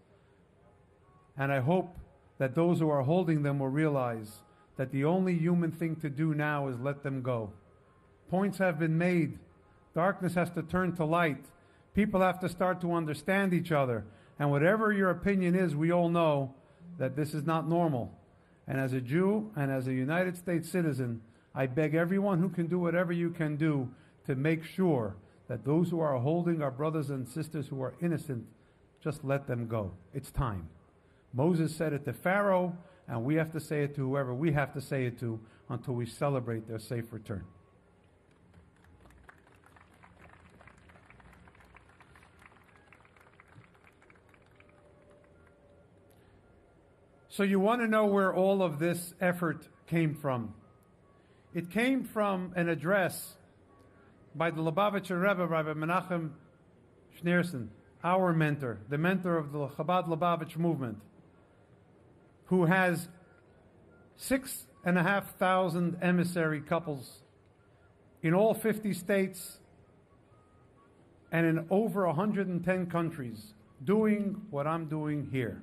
And I hope that those who are holding them will realize that the only human thing to do now is let them go. Points have been made. Darkness has to turn to light. People have to start to understand each other. And whatever your opinion is, we all know that this is not normal. And as a Jew and as a United States citizen, I beg everyone who can do whatever you can do to make sure that those who are holding our brothers and sisters who are innocent, just let them go. It's time. Moses said it to Pharaoh, and we have to say it to whoever we have to say it to until we celebrate their safe return. So you want to know where all of this effort came from. It came from an address by the Lubavitcher Rebbe, Rabbi Menachem Schneerson, our mentor, the mentor of the Chabad Lubavitch movement, who has 6,500 emissary couples in all 50 states and in over 110 countries, doing what I'm doing here.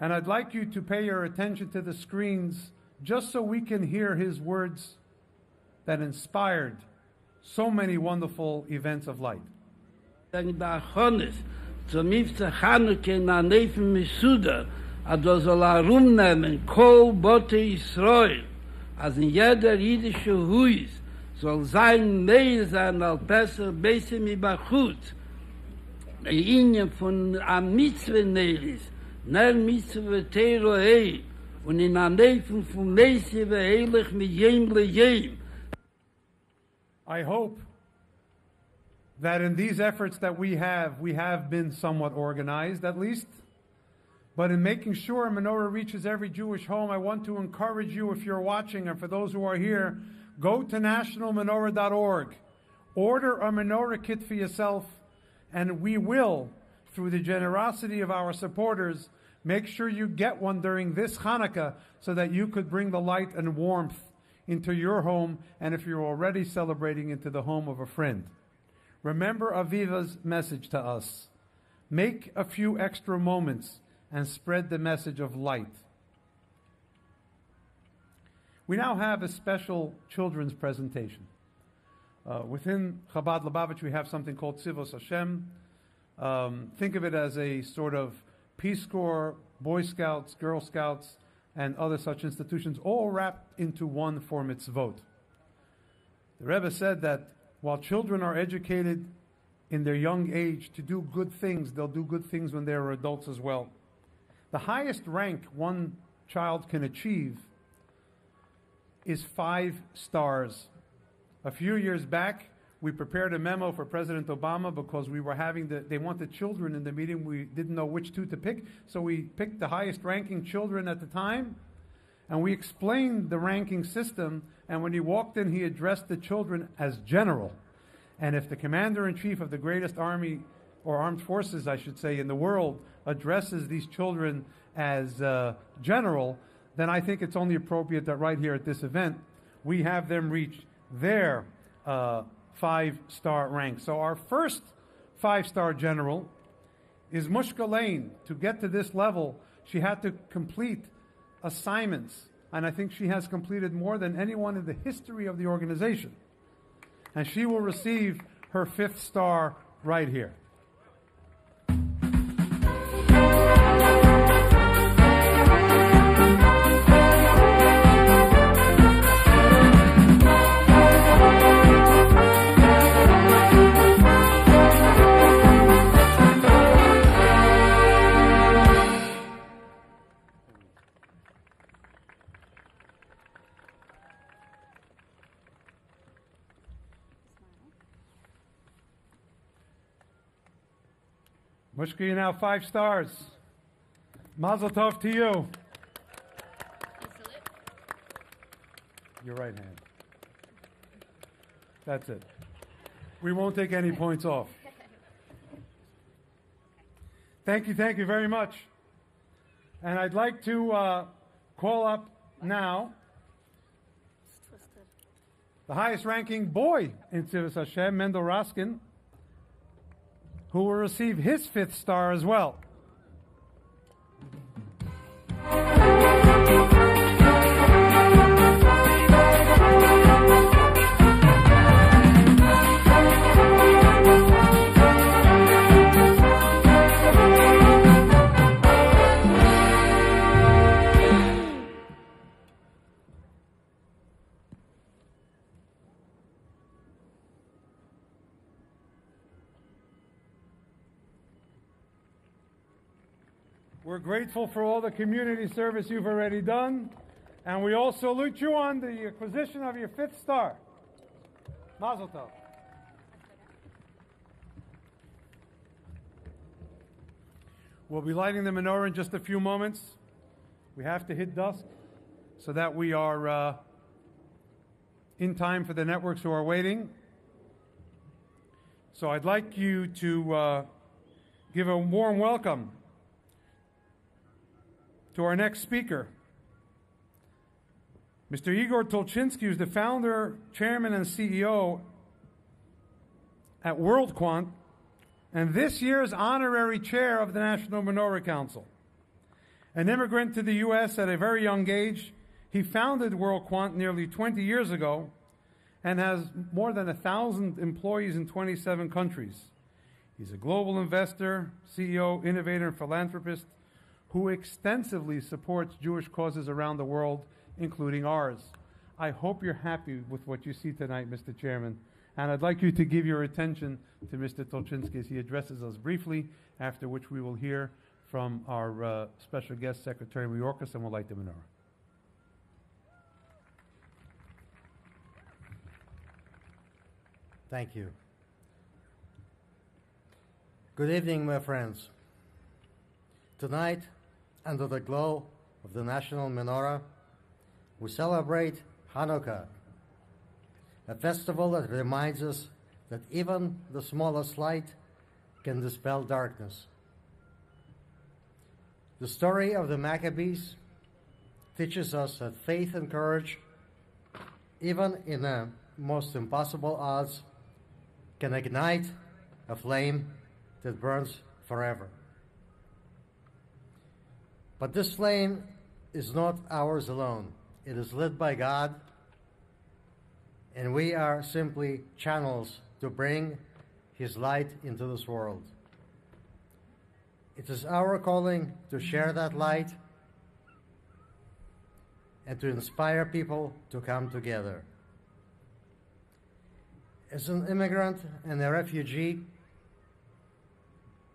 And I'd like you to pay your attention to the screens just so we can hear his words that inspired so many wonderful events of light. Zum Mifta Chanukah in a Neifen Misuda, soll herumnehmen, Kol Bote Yisrael, als in jeder jüdische Huis soll sein mehr sein als besser besser mit Bachut. Die Linie von am Mitzvah-Nelis, ner Mitzvah-Terohei, und in a Neifen von Mesive heilig mit jem le jem. I hope that in these efforts that we have been somewhat organized, at least, But in making sure a menorah reaches every Jewish home, I want to encourage you, if you're watching, and for those who are here, go to nationalmenorah.org. Order a menorah kit for yourself, and we will, through the generosity of our supporters, make sure you get one during this Hanukkah so that you could bring the light and warmth into your home, and if you're already celebrating, into the home of a friend. Remember Aviva's message to us. Make a few extra moments and spread the message of light. We now have a special children's presentation. Within Chabad Lubavitch, we have something called Tzivos Hashem. Think of it as a sort of Peace Corps, Boy Scouts, Girl Scouts, and other such institutions, all wrapped into one for mitzvot. The Rebbe said that while children are educated in their young age to do good things, they'll do good things when they're adults as well. The highest rank one child can achieve is 5 stars. A few years back, we prepared a memo for President Obama because we were they wanted children in the meeting. We didn't know which 2 to pick, so we picked the highest ranking children at the time, and we explained the ranking system, and when he walked in, he addressed the children as general. And if the commander-in-chief of the greatest army, or armed forces, I should say, in the world, addresses these children as general, then I think it's only appropriate that right here at this event, we have them reach their 5-star rank. So our first 5-star general is Mushka Lane. To get to this level, she had to complete assignments, and I think she has completed more than anyone in the history of the organization. And she will receive her 5th star right here. Mushka, you now 5 stars. Mazel tov to you. Your right hand. That's it. We won't take any points off. Thank you very much. And I'd like to call up now the highest ranking boy in Tzivos Hashem, Mendel Raskin, who will receive his 5th star as well. We're grateful for all the community service you've already done, and we all salute you on the acquisition of your 5th star. Mazel tov. We'll be lighting the menorah in just a few moments. We have to hit dusk so that we are in time for the networks who are waiting. So I'd like you to give a warm welcome to our next speaker, Mr. Igor Tolchinsky, who's the founder, chairman, and CEO at WorldQuant, and this year's honorary chair of the National Menorah Council. An immigrant to the U.S. at a very young age, he founded WorldQuant nearly 20 years ago and has more than 1,000 employees in 27 countries. He's a global investor, CEO, innovator, and philanthropist who extensively supports Jewish causes around the world, including ours. I hope you're happy with what you see tonight, Mr. Chairman, and I'd like you to give your attention to Mr. Tolchinsky as he addresses us briefly, after which we will hear from our special guest, Secretary Mayorkas, and we'll light the menorah. Thank you. Good evening, my friends. Tonight, under the glow of the National Menorah, we celebrate Hanukkah, a festival that reminds us that even the smallest light can dispel darkness. The story of the Maccabees teaches us that faith and courage, even in the most impossible odds, can ignite a flame that burns forever. But this flame is not ours alone. It is lit by God, and we are simply channels to bring His light into this world. It is our calling to share that light and to inspire people to come together. As an immigrant and a refugee,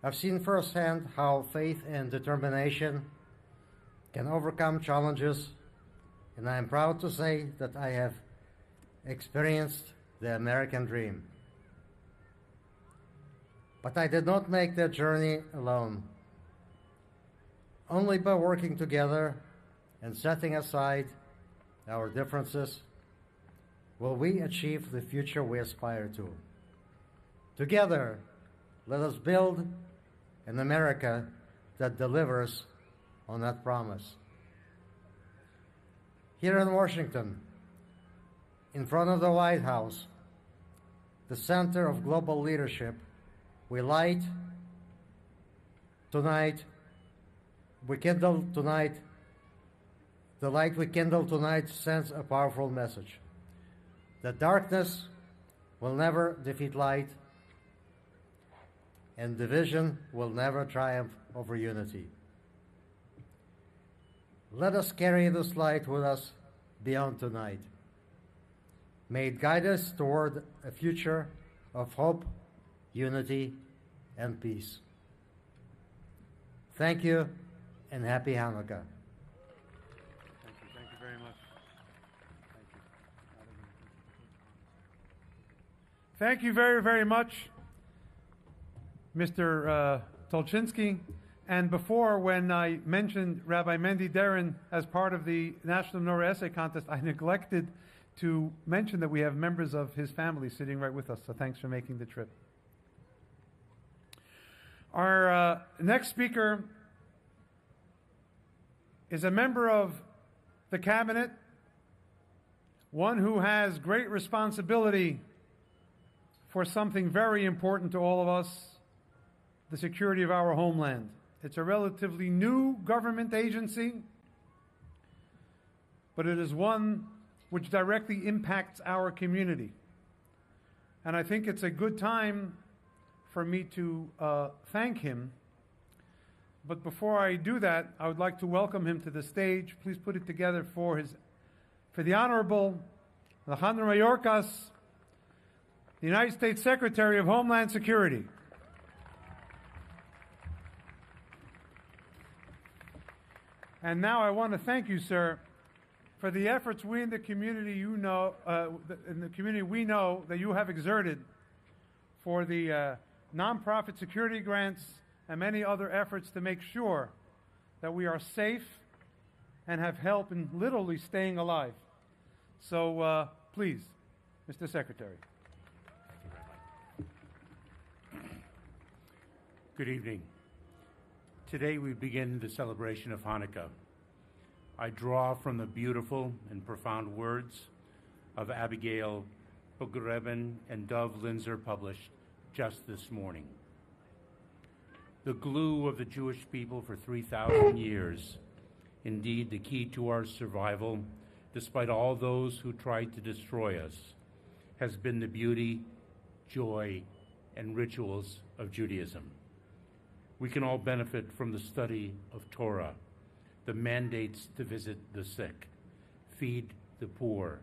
I've seen firsthand how faith and determination can overcome challenges, and I am proud to say that I have experienced the American dream. But I did not make that journey alone. Only by working together and setting aside our differences will we achieve the future we aspire to. Together, let us build an America that delivers on that promise. Here in Washington, in front of the White House, the center of global leadership, we kindle tonight, the light we kindle tonight sends a powerful message. That darkness will never defeat light, and division will never triumph over unity. Let us carry this light with us beyond tonight. May it guide us toward a future of hope, unity, and peace. Thank you, and happy Hanukkah. Thank you very much. Thank you very, very much, Mr. Tolchinsky. And before, when I mentioned Rabbi Mendy Derin as part of the National Menorah Essay Contest, I neglected to mention that we have members of his family sitting right with us, so thanks for making the trip. Our next speaker is a member of the cabinet, one who has great responsibility for something very important to all of us, the security of our homeland. It's a relatively new government agency, but it is one which directly impacts our community. And I think it's a good time for me to thank him. But before I do that, I would like to welcome him to the stage. Please put it together for the Honorable, the Honorary, the United States Secretary of Homeland Security. And now I want to thank you, sir, for the efforts we in the community we know that you have exerted for the nonprofit security grants and many other efforts to make sure that we are safe and have help in literally staying alive. So please, Mr. Secretary. Good evening. Today we begin the celebration of Hanukkah. I draw from the beautiful and profound words of Abigail Bugrebin and Dov Linzer, published just this morning. The glue of the Jewish people for 3,000 years, indeed the key to our survival, despite all those who tried to destroy us, has been the beauty, joy, and rituals of Judaism. We can all benefit from the study of Torah, the mandates to visit the sick, feed the poor,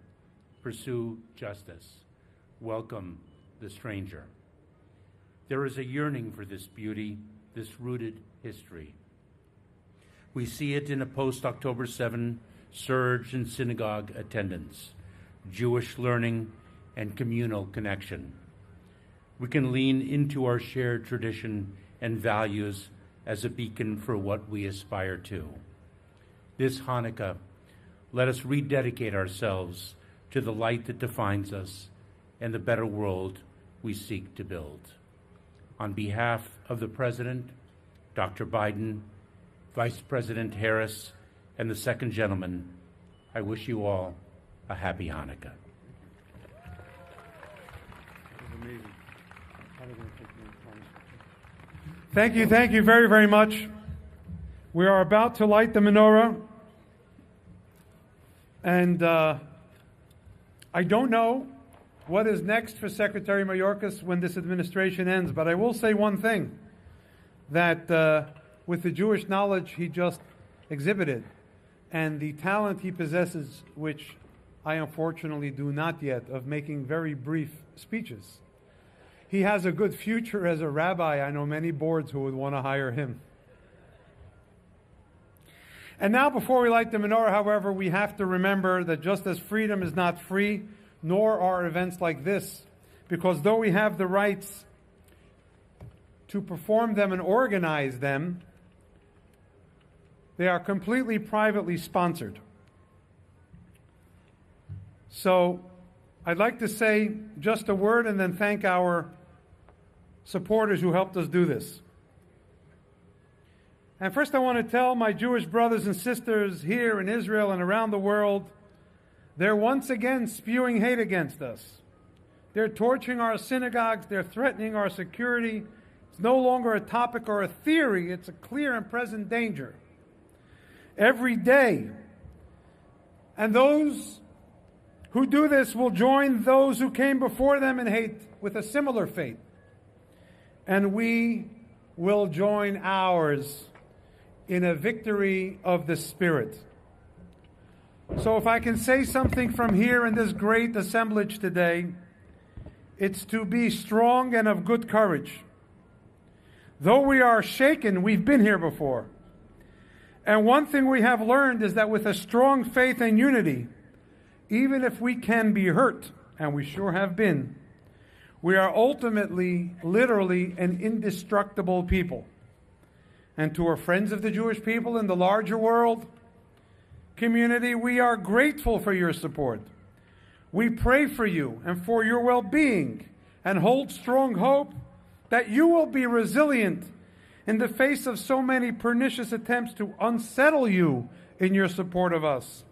pursue justice, welcome the stranger. There is a yearning for this beauty, this rooted history. We see it in a post-October 7 surge in synagogue attendance, Jewish learning, and communal connection. We can lean into our shared tradition and values as a beacon for what we aspire to. This Hanukkah, let us rededicate ourselves to the light that defines us and the better world we seek to build. On behalf of the President, Dr. Biden, Vice President Harris, and the second gentleman, I wish you all a happy Hanukkah. Thank you very, very much. We are about to light the menorah, and I don't know what is next for Secretary Mayorkas when this administration ends, but I will say one thing, that with the Jewish knowledge he just exhibited and the talent he possesses, which I unfortunately do not yet, of making very brief speeches, he has a good future as a rabbi. I know many boards who would want to hire him. And now, before we light the menorah, however, we have to remember that just as freedom is not free, nor are events like this, because though we have the rights to perform them and organize them, they are completely privately sponsored. So I'd like to say just a word and then thank our supporters who helped us do this. And first I want to tell my Jewish brothers and sisters here in Israel and around the world, they're once again spewing hate against us. They're torching our synagogues, they're threatening our security. It's no longer a topic or a theory, it's a clear and present danger. Every day. And those who do this will join those who came before them in hate with a similar fate. And we will join ours in a victory of the Spirit. So if I can say something from here in this great assemblage today, it's to be strong and of good courage. Though we are shaken, we've been here before. And one thing we have learned is that with a strong faith and unity, even if we can be hurt, and we sure have been, we are ultimately, literally, an indestructible people. And to our friends of the Jewish people in the larger world community, we are grateful for your support. We pray for you and for your well-being and hold strong hope that you will be resilient in the face of so many pernicious attempts to unsettle you in your support of us.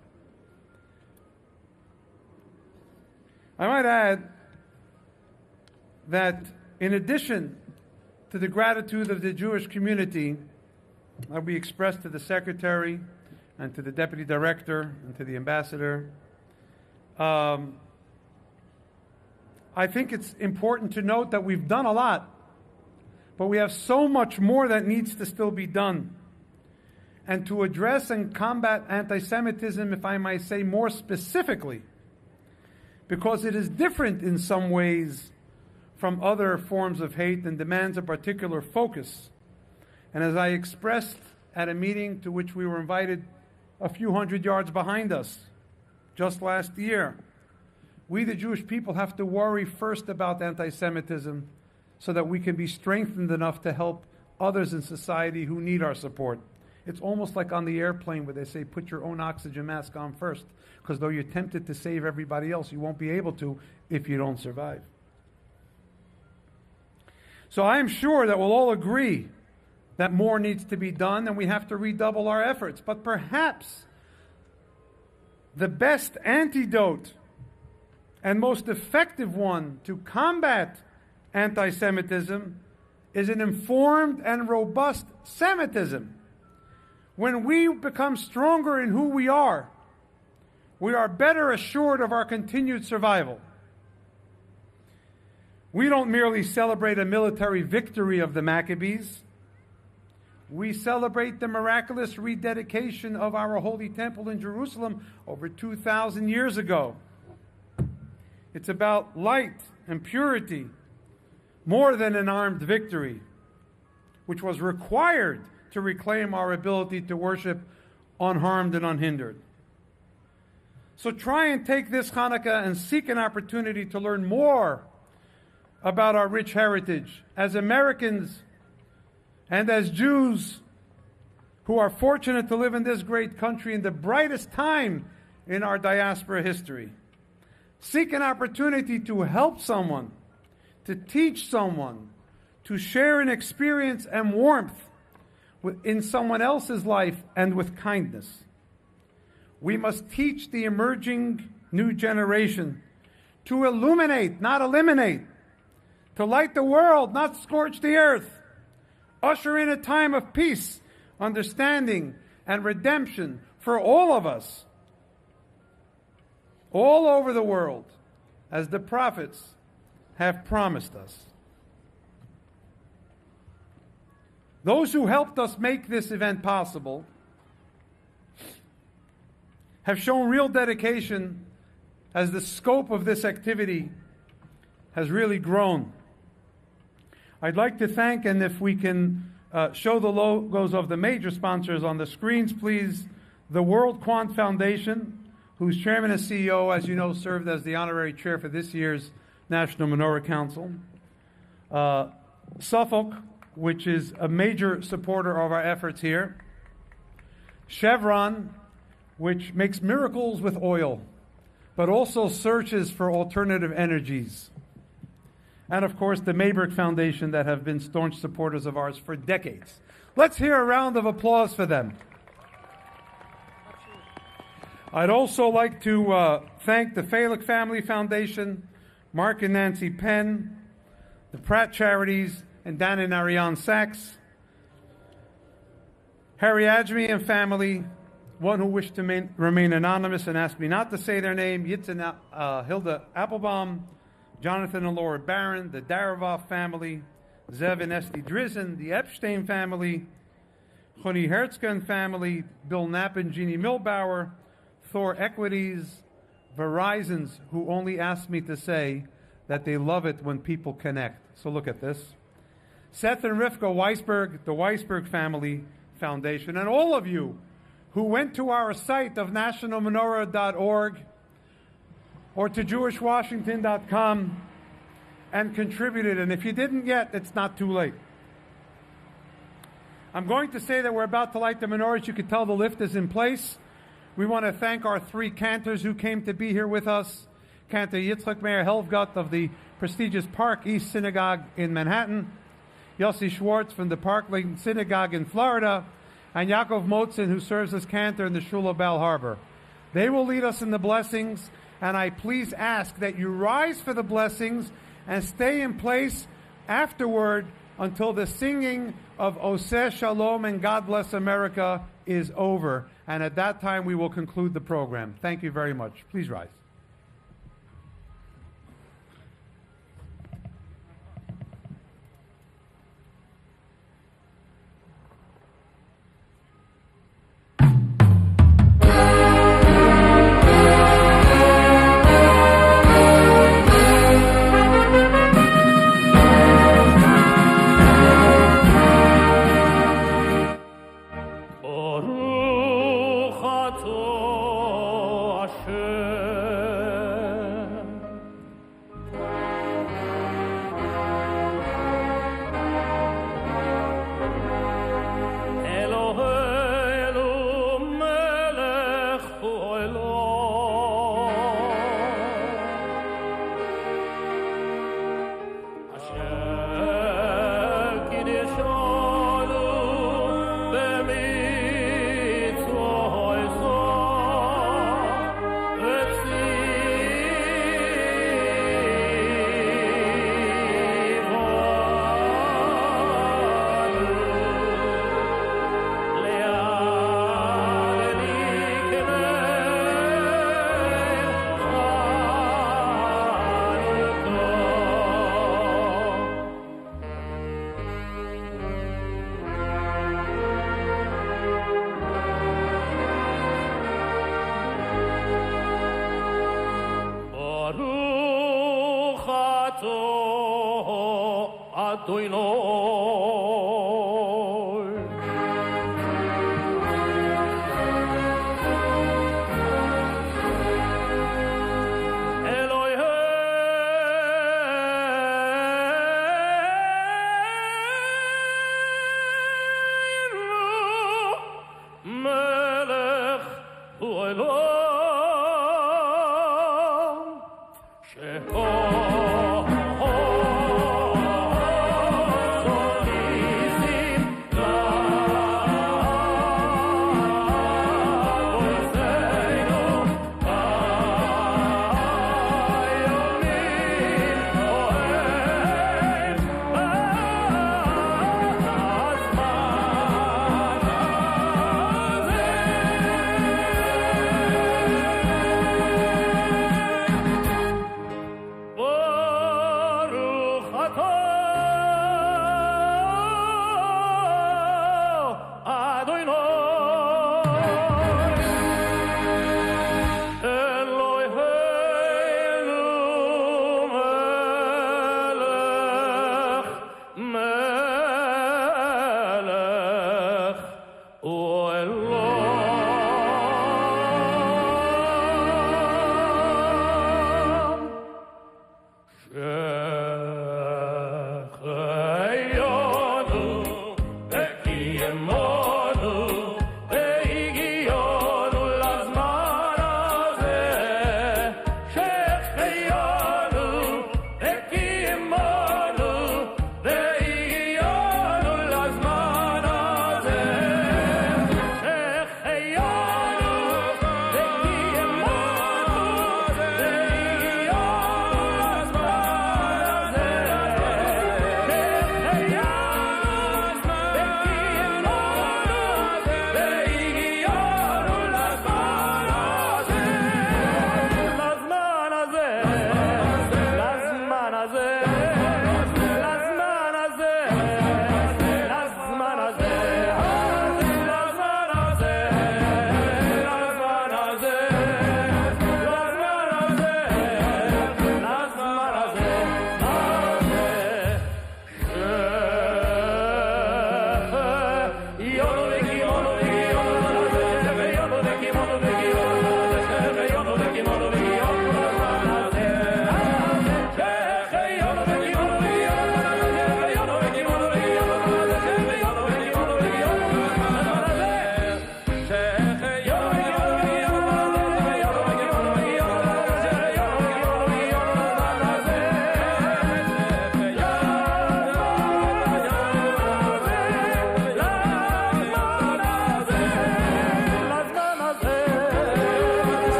I might add that in addition to the gratitude of the Jewish community that we express to the Secretary and to the Deputy Director and to the Ambassador, I think it's important to note that we've done a lot, but we have so much more that needs to still be done. And to address and combat anti-Semitism, if I might say more specifically, because it is different in some ways from other forms of hate and demands a particular focus. And as I expressed at a meeting to which we were invited a few hundred yards behind us just last year, we the Jewish people have to worry first about anti-Semitism so that we can be strengthened enough to help others in society who need our support. It's almost like on the airplane where they say, put your own oxygen mask on first, because though you're tempted to save everybody else, you won't be able to if you don't survive. So I am sure that we'll all agree that more needs to be done and we have to redouble our efforts. But perhaps the best antidote and most effective one to combat anti-Semitism is an informed and robust Semitism. When we become stronger in who we are better assured of our continued survival. We don't merely celebrate a military victory of the Maccabees. We celebrate the miraculous rededication of our holy temple in Jerusalem over 2,000 years ago. It's about light and purity, more than an armed victory, which was required to reclaim our ability to worship unharmed and unhindered. So try and take this Hanukkah and seek an opportunity to learn more about our rich heritage. As Americans And as Jews who are fortunate to live in this great country in the brightest time in our diaspora history, seek an opportunity to help someone, to teach someone, to share an experience and warmth in someone else's life and with kindness. We must teach the emerging new generation to illuminate, not eliminate, to light the world, not scorch the earth, usher in a time of peace, understanding, and redemption for all of us, all over the world, as the prophets have promised us. Those who helped us make this event possible have shown real dedication as the scope of this activity has really grown. I'd like to thank, and if we can show the logos of the major sponsors on the screens, please, the World Quant Foundation, whose chairman and CEO, as you know, served as the honorary chair for this year's National Menorah Council. Suffolk, which is a major supporter of our efforts here. Chevron, which makes miracles with oil, but also searches for alternative energies. And of course, the Mayberg Foundation, that have been staunch supporters of ours for decades. Let's hear a round of applause for them. I'd also like to thank the Falick Family Foundation, Mark and Nancy Penn, the Pratt Charities, and Dan and Ariane Sachs, Harry Adjmi and family, one who wished to remain anonymous and asked me not to say their name, Yitzhak Hilda Applebaum, Jonathan and Laura Barron, the Daravoff family, Zev and Esty Drizzen, the Epstein family, Choni Hertzgen family, Bill Knapp and Jeannie Milbauer, Thor Equities, Verizons, who only asked me to say that they love it when people connect. So look at this. Seth and Rivka Weisberg, the Weisberg Family Foundation, and all of you who went to our site of nationalmenorah.org or to jewishwashington.com and contributed. And if you didn't yet, it's not too late. I'm going to say that we're about to light the menorahs. You can tell the lift is in place. We want to thank our three cantors who came to be here with us. Cantor Yitzchak Meir Helfgott of the prestigious Park East Synagogue in Manhattan, Yossi Schwartz from the Parkland Synagogue in Florida, and Yaakov Motzen, who serves as cantor in the Shul of Bal Harbor. They will lead us in the blessings, and I please ask that you rise for the blessings and stay in place afterward until the singing of Oseh Shalom and God Bless America is over. And at that time, we will conclude the program. Thank you very much. Please rise.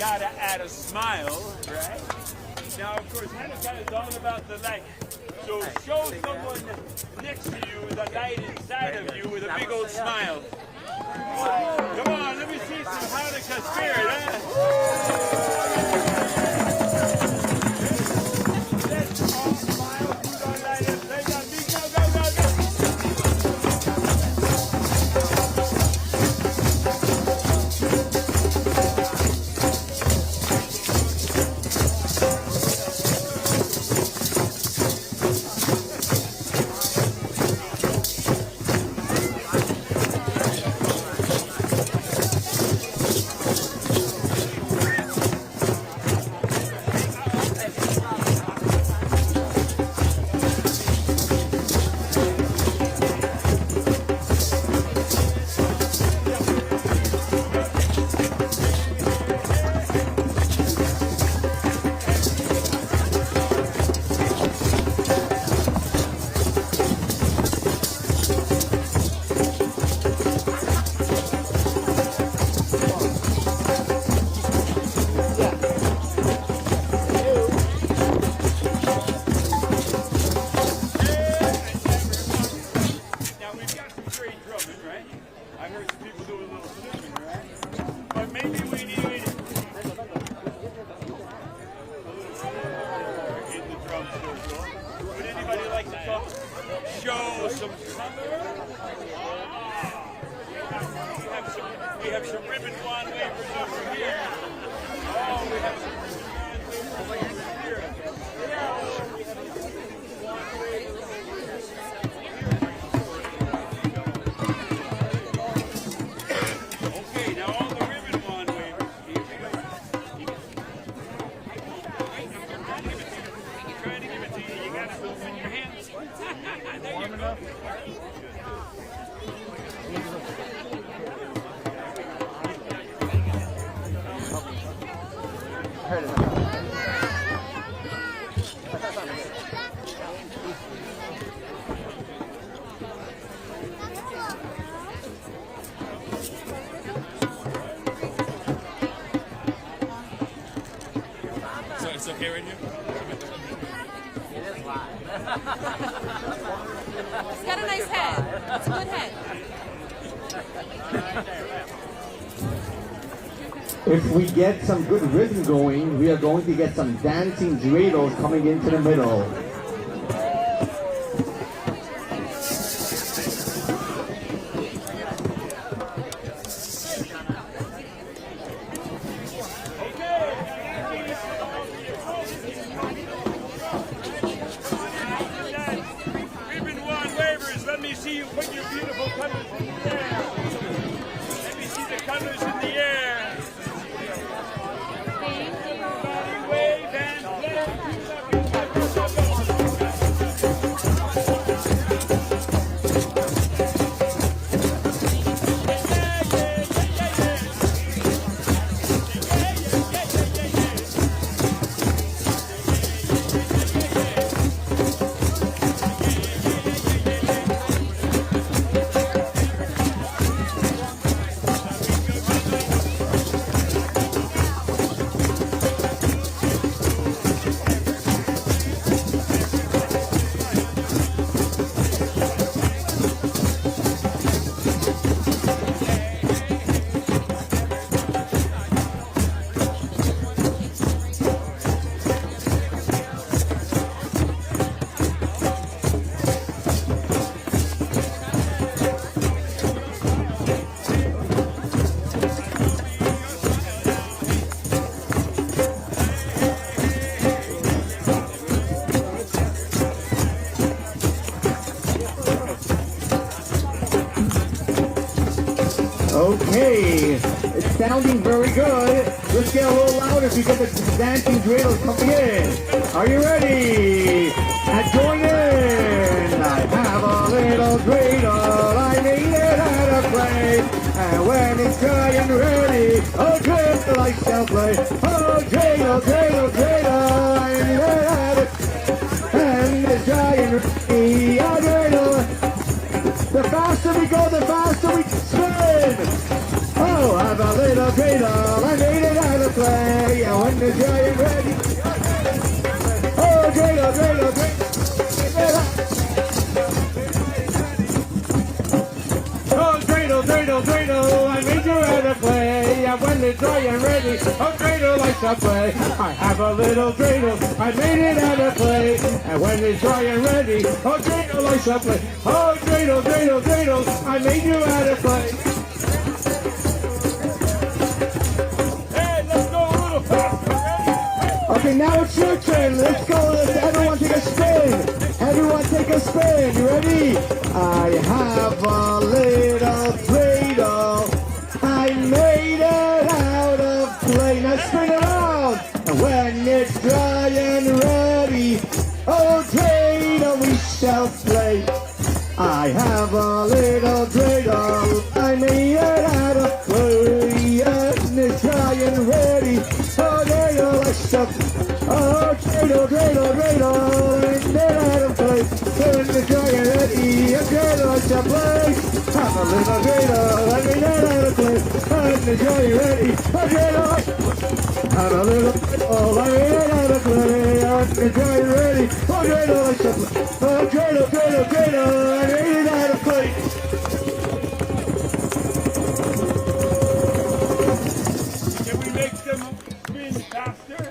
gotta add a smile, right? Now, of course, Hanukkah is all about the light. So show someone next to you the light inside of you with a big old smile. Come on, let me see some Hanukkah spirit, huh? Let's all smile through the light and play that beat. Go, go, go, go! It's okay right here? It is live. It's got a nice head. It's a good head. If we get some good rhythm going, we are going to get some dancing dreidels coming into the middle. Okay, it's sounding very good. Let's get a little louder because the dancing dreidels coming in. Are you ready? And join in. I have a little dreidel. I made it out of clay. And when it's dry and ready, oh, dreidel I shall play. Oh, dreidel, dreidel, dreidel. I made it out of and it's dry and ready. Oh, dreidel. The faster we go, the faster we spin. Oh, I have a little dreidel, I made it out of clay. the giant ready. Oh, dreidel, dreidel, dreidel. Oh, dreidel, dreidel, dreidel, I made you out of clay. And when it's dry and ready, oh, dreidel likes to play. I have a little dreidel, I made it out of clay. And when it's dry and ready, oh, dreidel likes to play. Oh, dreidel, dreidel, dreidel, I made you out of clay. Hey, let's go a little faster. Okay, now it's your turn. Let's go. Everyone take a spin. Everyone take a spin. You ready? I have a little dreidel. I made it out of clay. Now spin around. And when it's dry and ready, oh dreidel, we shall play. I have a little dreidel. I made it out of clay. And it's dry and ready. Oh dreidel, I shall play. Oh, dreidel, dreidel, dreidel, I made it out of clay. When the dry and ready, a dreidel I shall play. I'm a little dreidel, I made it out of clay. When the dry and ready, a dreidel. I'm a little dreidel, I made it out of clay. When the dry and ready, a dreidel I shall play. Oh, dreidel, dreidel, dreidel, I made it out of clay. Can we make them spin faster?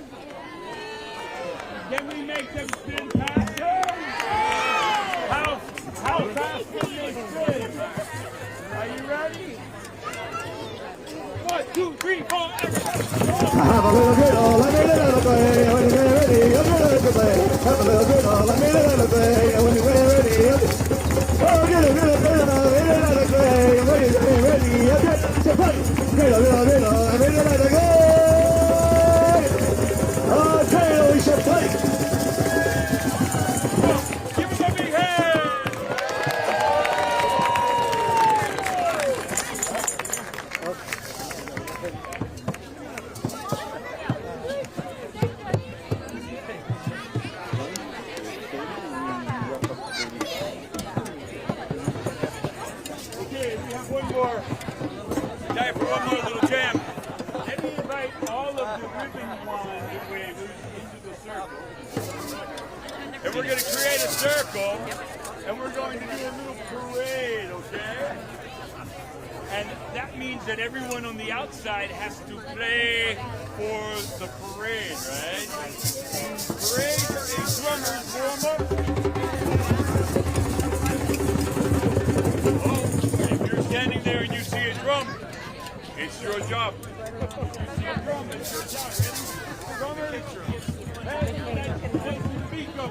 Can we make them spin faster? How fast can they spin? Are you ready? 1, 2, 3, 4. I have a little dreidel, I made it out of clay. When you're ready, I'm ready to play. I have a little dreidel, I made it out of clay. And when you're ready, oh, dreidel, dreidel, dreidel, I made it out of clay. When you're ready, I'm ready to play. Dreidel, dreidel, dreidel, I made it out of clay. Oh, dreidel, we should play. Give him a big hand. Okay, we have one more. Time for one more little jam. Let me invite all of the ribbon wavers into the circle. And we're going to create a circle, and we're going to do a little parade, okay? And that means that everyone on the outside has to play for the parade, right? Parade, drummers, warm up. Oh, if you're standing there and you see a drum, it's your job. You see a drum, it's your job. Ready? Drummer, hey, beat go.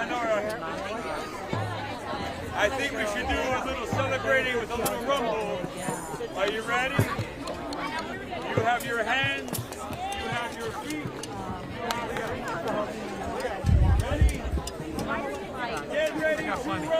menorah. I think we should do a little celebrating with a little rumble. Are you ready? You have your hands, you have your feet. Ready? Get ready to rumble!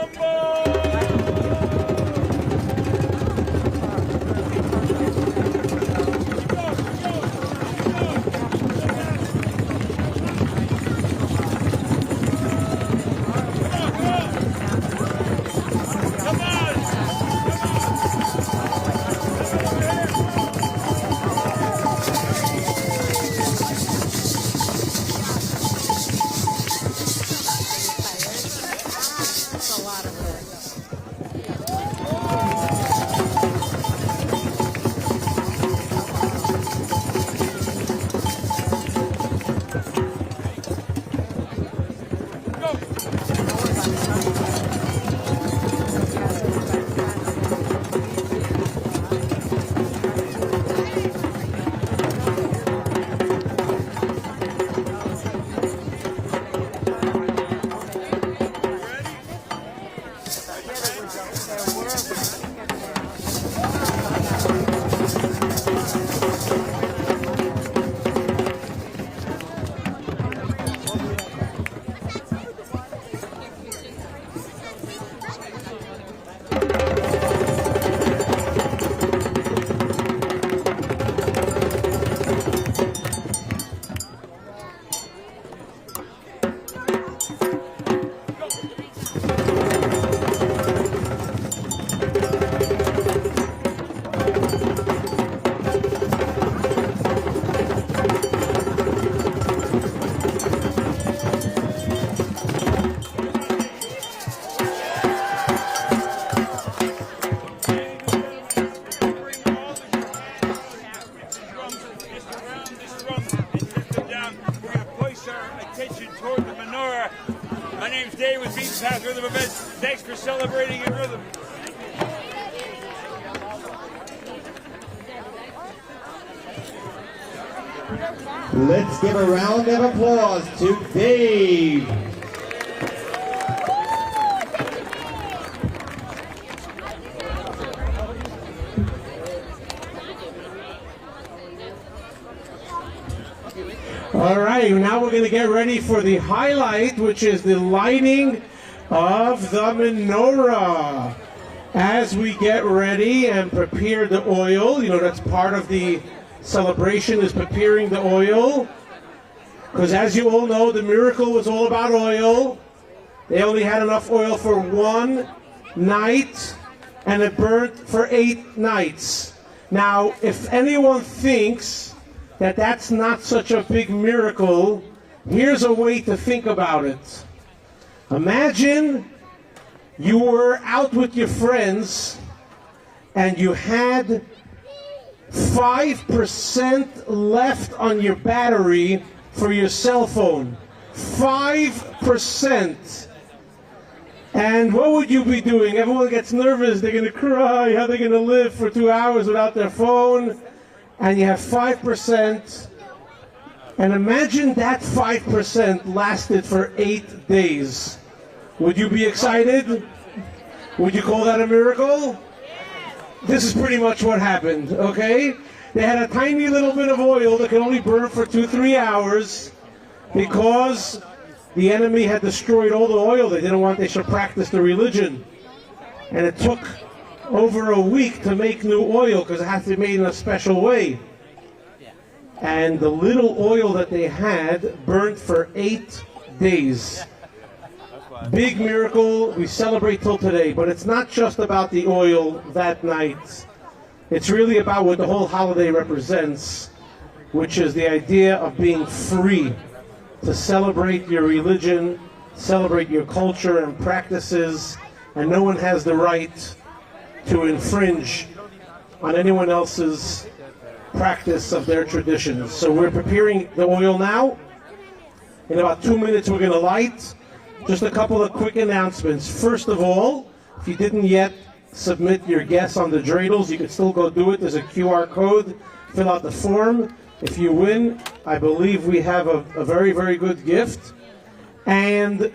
Thanks for celebrating in rhythm. Let's give a round of applause to Dave. All right, now we're going to get ready for the highlight, which is the lighting of the menorah. As we get ready and prepare the oil, you know, that's part of the celebration, is preparing the oil. Because as you all know, the miracle was all about oil. They only had enough oil for one night, and it burnt for 8 nights. Now, if anyone thinks that that's not such a big miracle, here's a way to think about it. Imagine you were out with your friends and you had 5% left on your battery for your cell phone. 5%. And what would you be doing? Everyone gets nervous. They're going to cry. How are they going to live for 2 hours without their phone? And you have 5%. And imagine that 5% lasted for 8 days. Would you be excited? Would you call that a miracle? This is pretty much what happened, okay? They had a tiny little bit of oil that could only burn for 2-3 hours because the enemy had destroyed all the oil. They didn't want they should practice the religion. And it took over a week to make new oil because it has to be made in a special way. And the little oil that they had burned for 8 days. Big miracle. We celebrate till today. But it's not just about the oil that night. It's really about what the whole holiday represents, which is the idea of being free to celebrate your religion, celebrate your culture and practices, and no one has the right to infringe on anyone else's practice of their traditions. So we're preparing the oil now. In about 2 minutes we're going to light. Just a couple of quick announcements. First of all, if you didn't yet submit your guess on the dreidels, you can still go do it. There's a QR code. Fill out the form. If you win, I believe we have a very, very good gift. And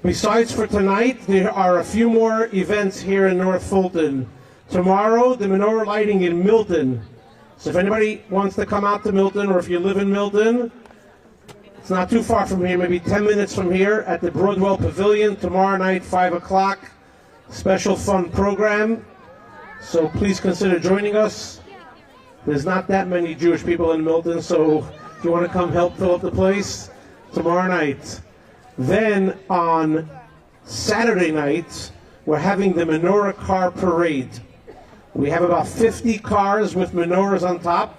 Besides for tonight, there are a few more events here in North Fulton. Tomorrow, the Menorah Lighting in Milton. So if anybody wants to come out to Milton, or if you live in Milton, it's not too far from here, maybe 10 minutes from here, at the Broadwell Pavilion, tomorrow night, 5 o'clock. Special fun program. So please consider joining us. There's not that many Jewish people in Milton, so if you want to come help fill up the place, tomorrow night. Then on Saturday night, we're having the Menorah Car Parade. We have about 50 cars with menorahs on top,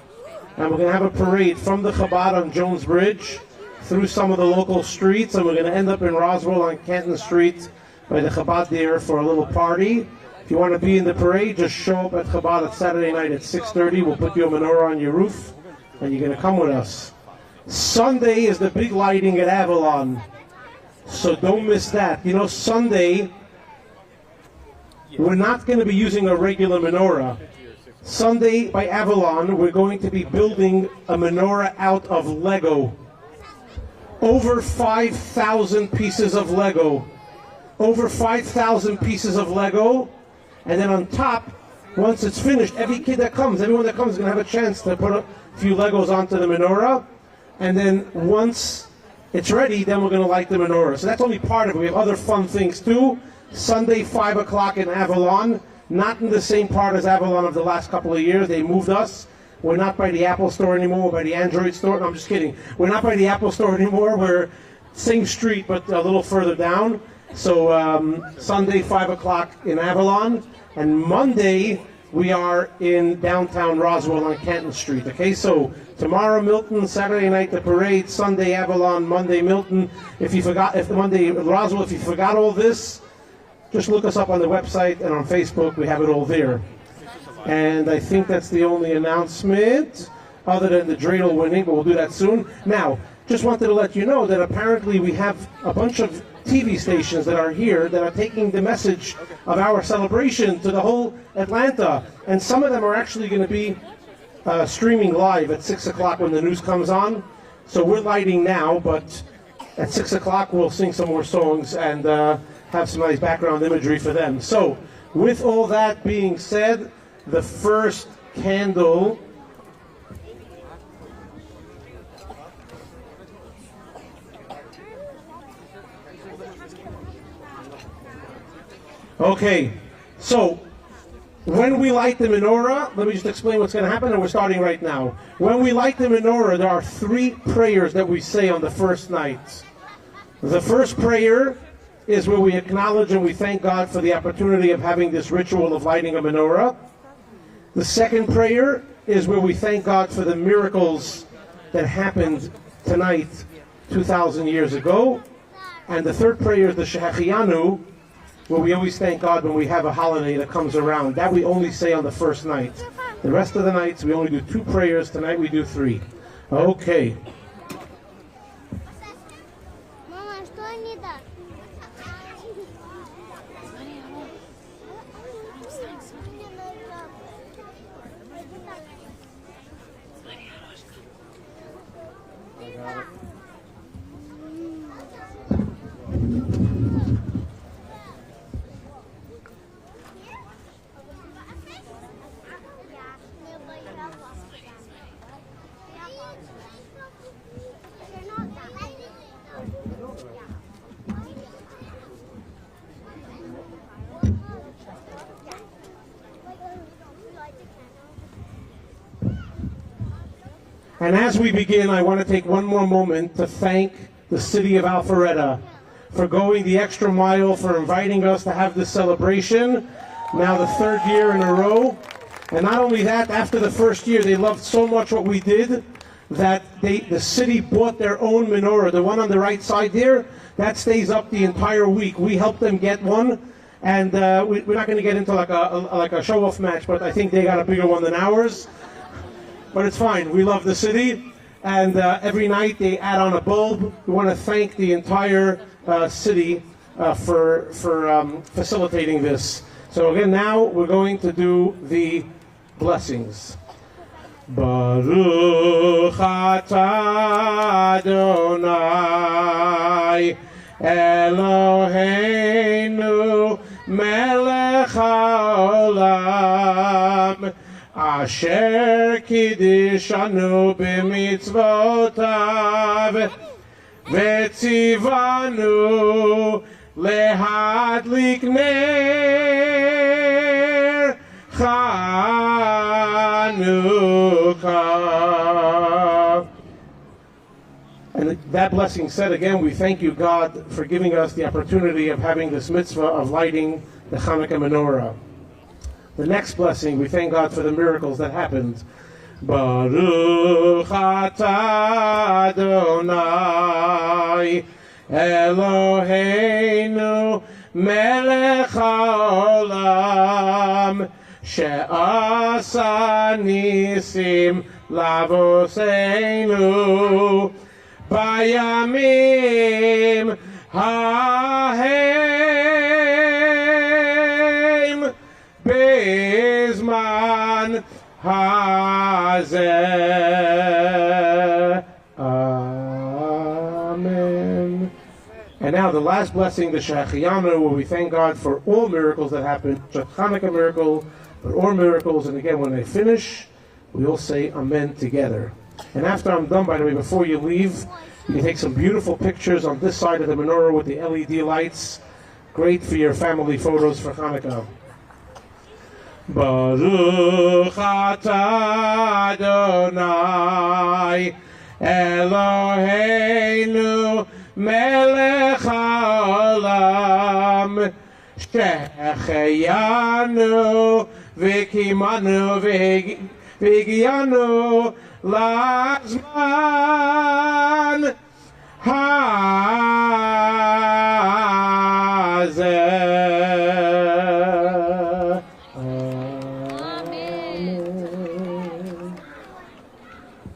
and we're going to have a parade from the Chabad on Jones Bridge through some of the local streets, and we're going to end up in Roswell on Canton Street by the Chabad there for a little party. If you want to be in the parade, just show up at Chabad at Saturday night at 6:30. We'll put you a menorah on your roof, and you're going to come with us. Sunday is the big lighting at Avalon, so don't miss that. You know, Sunday, we're not going to be using a regular menorah. Sunday by Avalon, we're going to be building a menorah out of Lego. Over 5,000 pieces of Lego. Over 5,000 pieces of Lego. And then on top, once it's finished, everyone that comes is going to have a chance to put a few Legos onto the menorah. And then once it's ready, then we're going to light the menorah. So that's only part of it. We have other fun things too. Sunday, 5 o'clock in Avalon. Not in the same part as Avalon of the last couple of years. They moved us. We're not by the Apple store anymore. We're by the Android store. No, I'm just kidding. We're not by the Apple store anymore. We're same street, but a little further down. So Sunday, 5 o'clock in Avalon. And Monday, we are in downtown Roswell on Canton Street. Okay, so tomorrow Milton, Saturday night the parade, Sunday Avalon, Monday Milton. If Monday Roswell, if you forgot all this, just look us up on the website and on Facebook. We have it all there. And I think that's the only announcement, other than the dreidel winning, but we'll do that soon. Now, just wanted to let you know that apparently we have a bunch of TV stations that are here that are taking the message of our celebration to the whole Atlanta. And some of them are actually going to be streaming live at 6 o'clock when the news comes on. So we're lighting now, but at 6 o'clock we'll sing some more songs and have some nice background imagery for them. So, with all that being said, the first candle okay, so when we light the menorah, let me just explain what's going to happen, and we're starting right now. When we light the menorah, there are 3 prayers that we say on the first night. The first prayer is where we acknowledge and we thank God for the opportunity of having this ritual of lighting a menorah. The second prayer is where we thank God for the miracles that happened tonight 2,000 years ago. And the third prayer is the Shehecheyanu, where we always thank God when we have a holiday that comes around. That we only say on the first night. The rest of the nights we only do 2 prayers. Tonight we do 3. Okay. And as we begin, I want to take one more moment to thank the City of Alpharetta for going the extra mile, for inviting us to have this celebration, now the 3rd year in a row. And not only that, after the first year, they loved so much what we did that the city bought their own menorah. The one on the right side there, that stays up the entire week. We helped them get one, and we're not going to get into like a show-off match, but I think they got a bigger one than ours. But it's fine. We love the city, and every night they add on a bulb. We want to thank the entire city for facilitating this. So again, now we're going to do the blessings. Baruch atah Adonai Eloheinu melech haolam asher kiddushanu b'mitzvotav v'tzivanu lehadlik ner Chanukah. And that blessing said again, we thank you, God, for giving us the opportunity of having this mitzvah of lighting the Hanukkah menorah. The next blessing, we thank God for the miracles that happened. Baruch atah Adonai Eloheinu melech haolam she'asa nisim lavoseinu bayamim hahem bezman hazeh. Amen. And now the last blessing, the Shehecheyanu, where we thank God for all miracles that happened, the Chanukah miracle, but all miracles. And again, when they finish, we all say Amen together. And after I'm done, by the way, before you leave, you can take some beautiful pictures on this side of the menorah with the LED lights. Great for your family photos for Hanukkah. Baruch atah Adonai Eloheinu melech haolam shehecheyanu v'kimanu v'higiyanu lazman hazeh.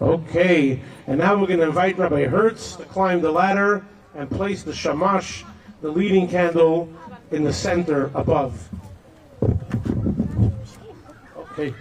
Okay, and now we're going to invite Rabbi Hertz to climb the ladder and place the shamash, the leading candle, in the center above. Okay.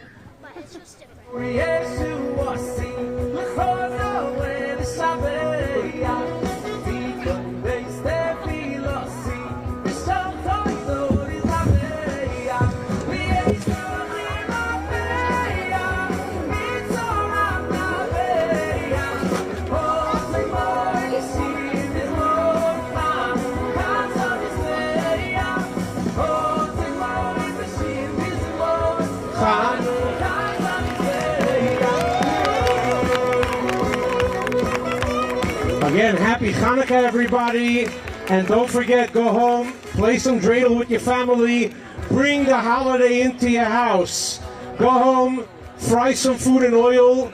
Again, happy Hanukkah, everybody. And don't forget, go home, play some dreidel with your family, bring the holiday into your house. Go home, fry some food in oil,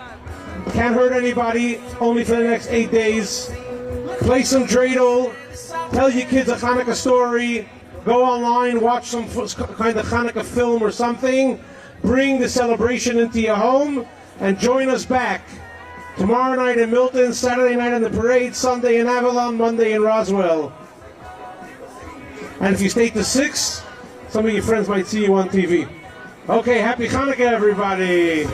can't hurt anybody, only for the next 8 days. Play some dreidel, tell your kids a Hanukkah story, go online, watch some kind of Hanukkah film or something, bring the celebration into your home, and join us back. Tomorrow night in Milton, Saturday night in the parade, Sunday in Avalon, Monday in Roswell. And if you stay to 6, some of your friends might see you on TV. Okay, happy Hanukkah, everybody.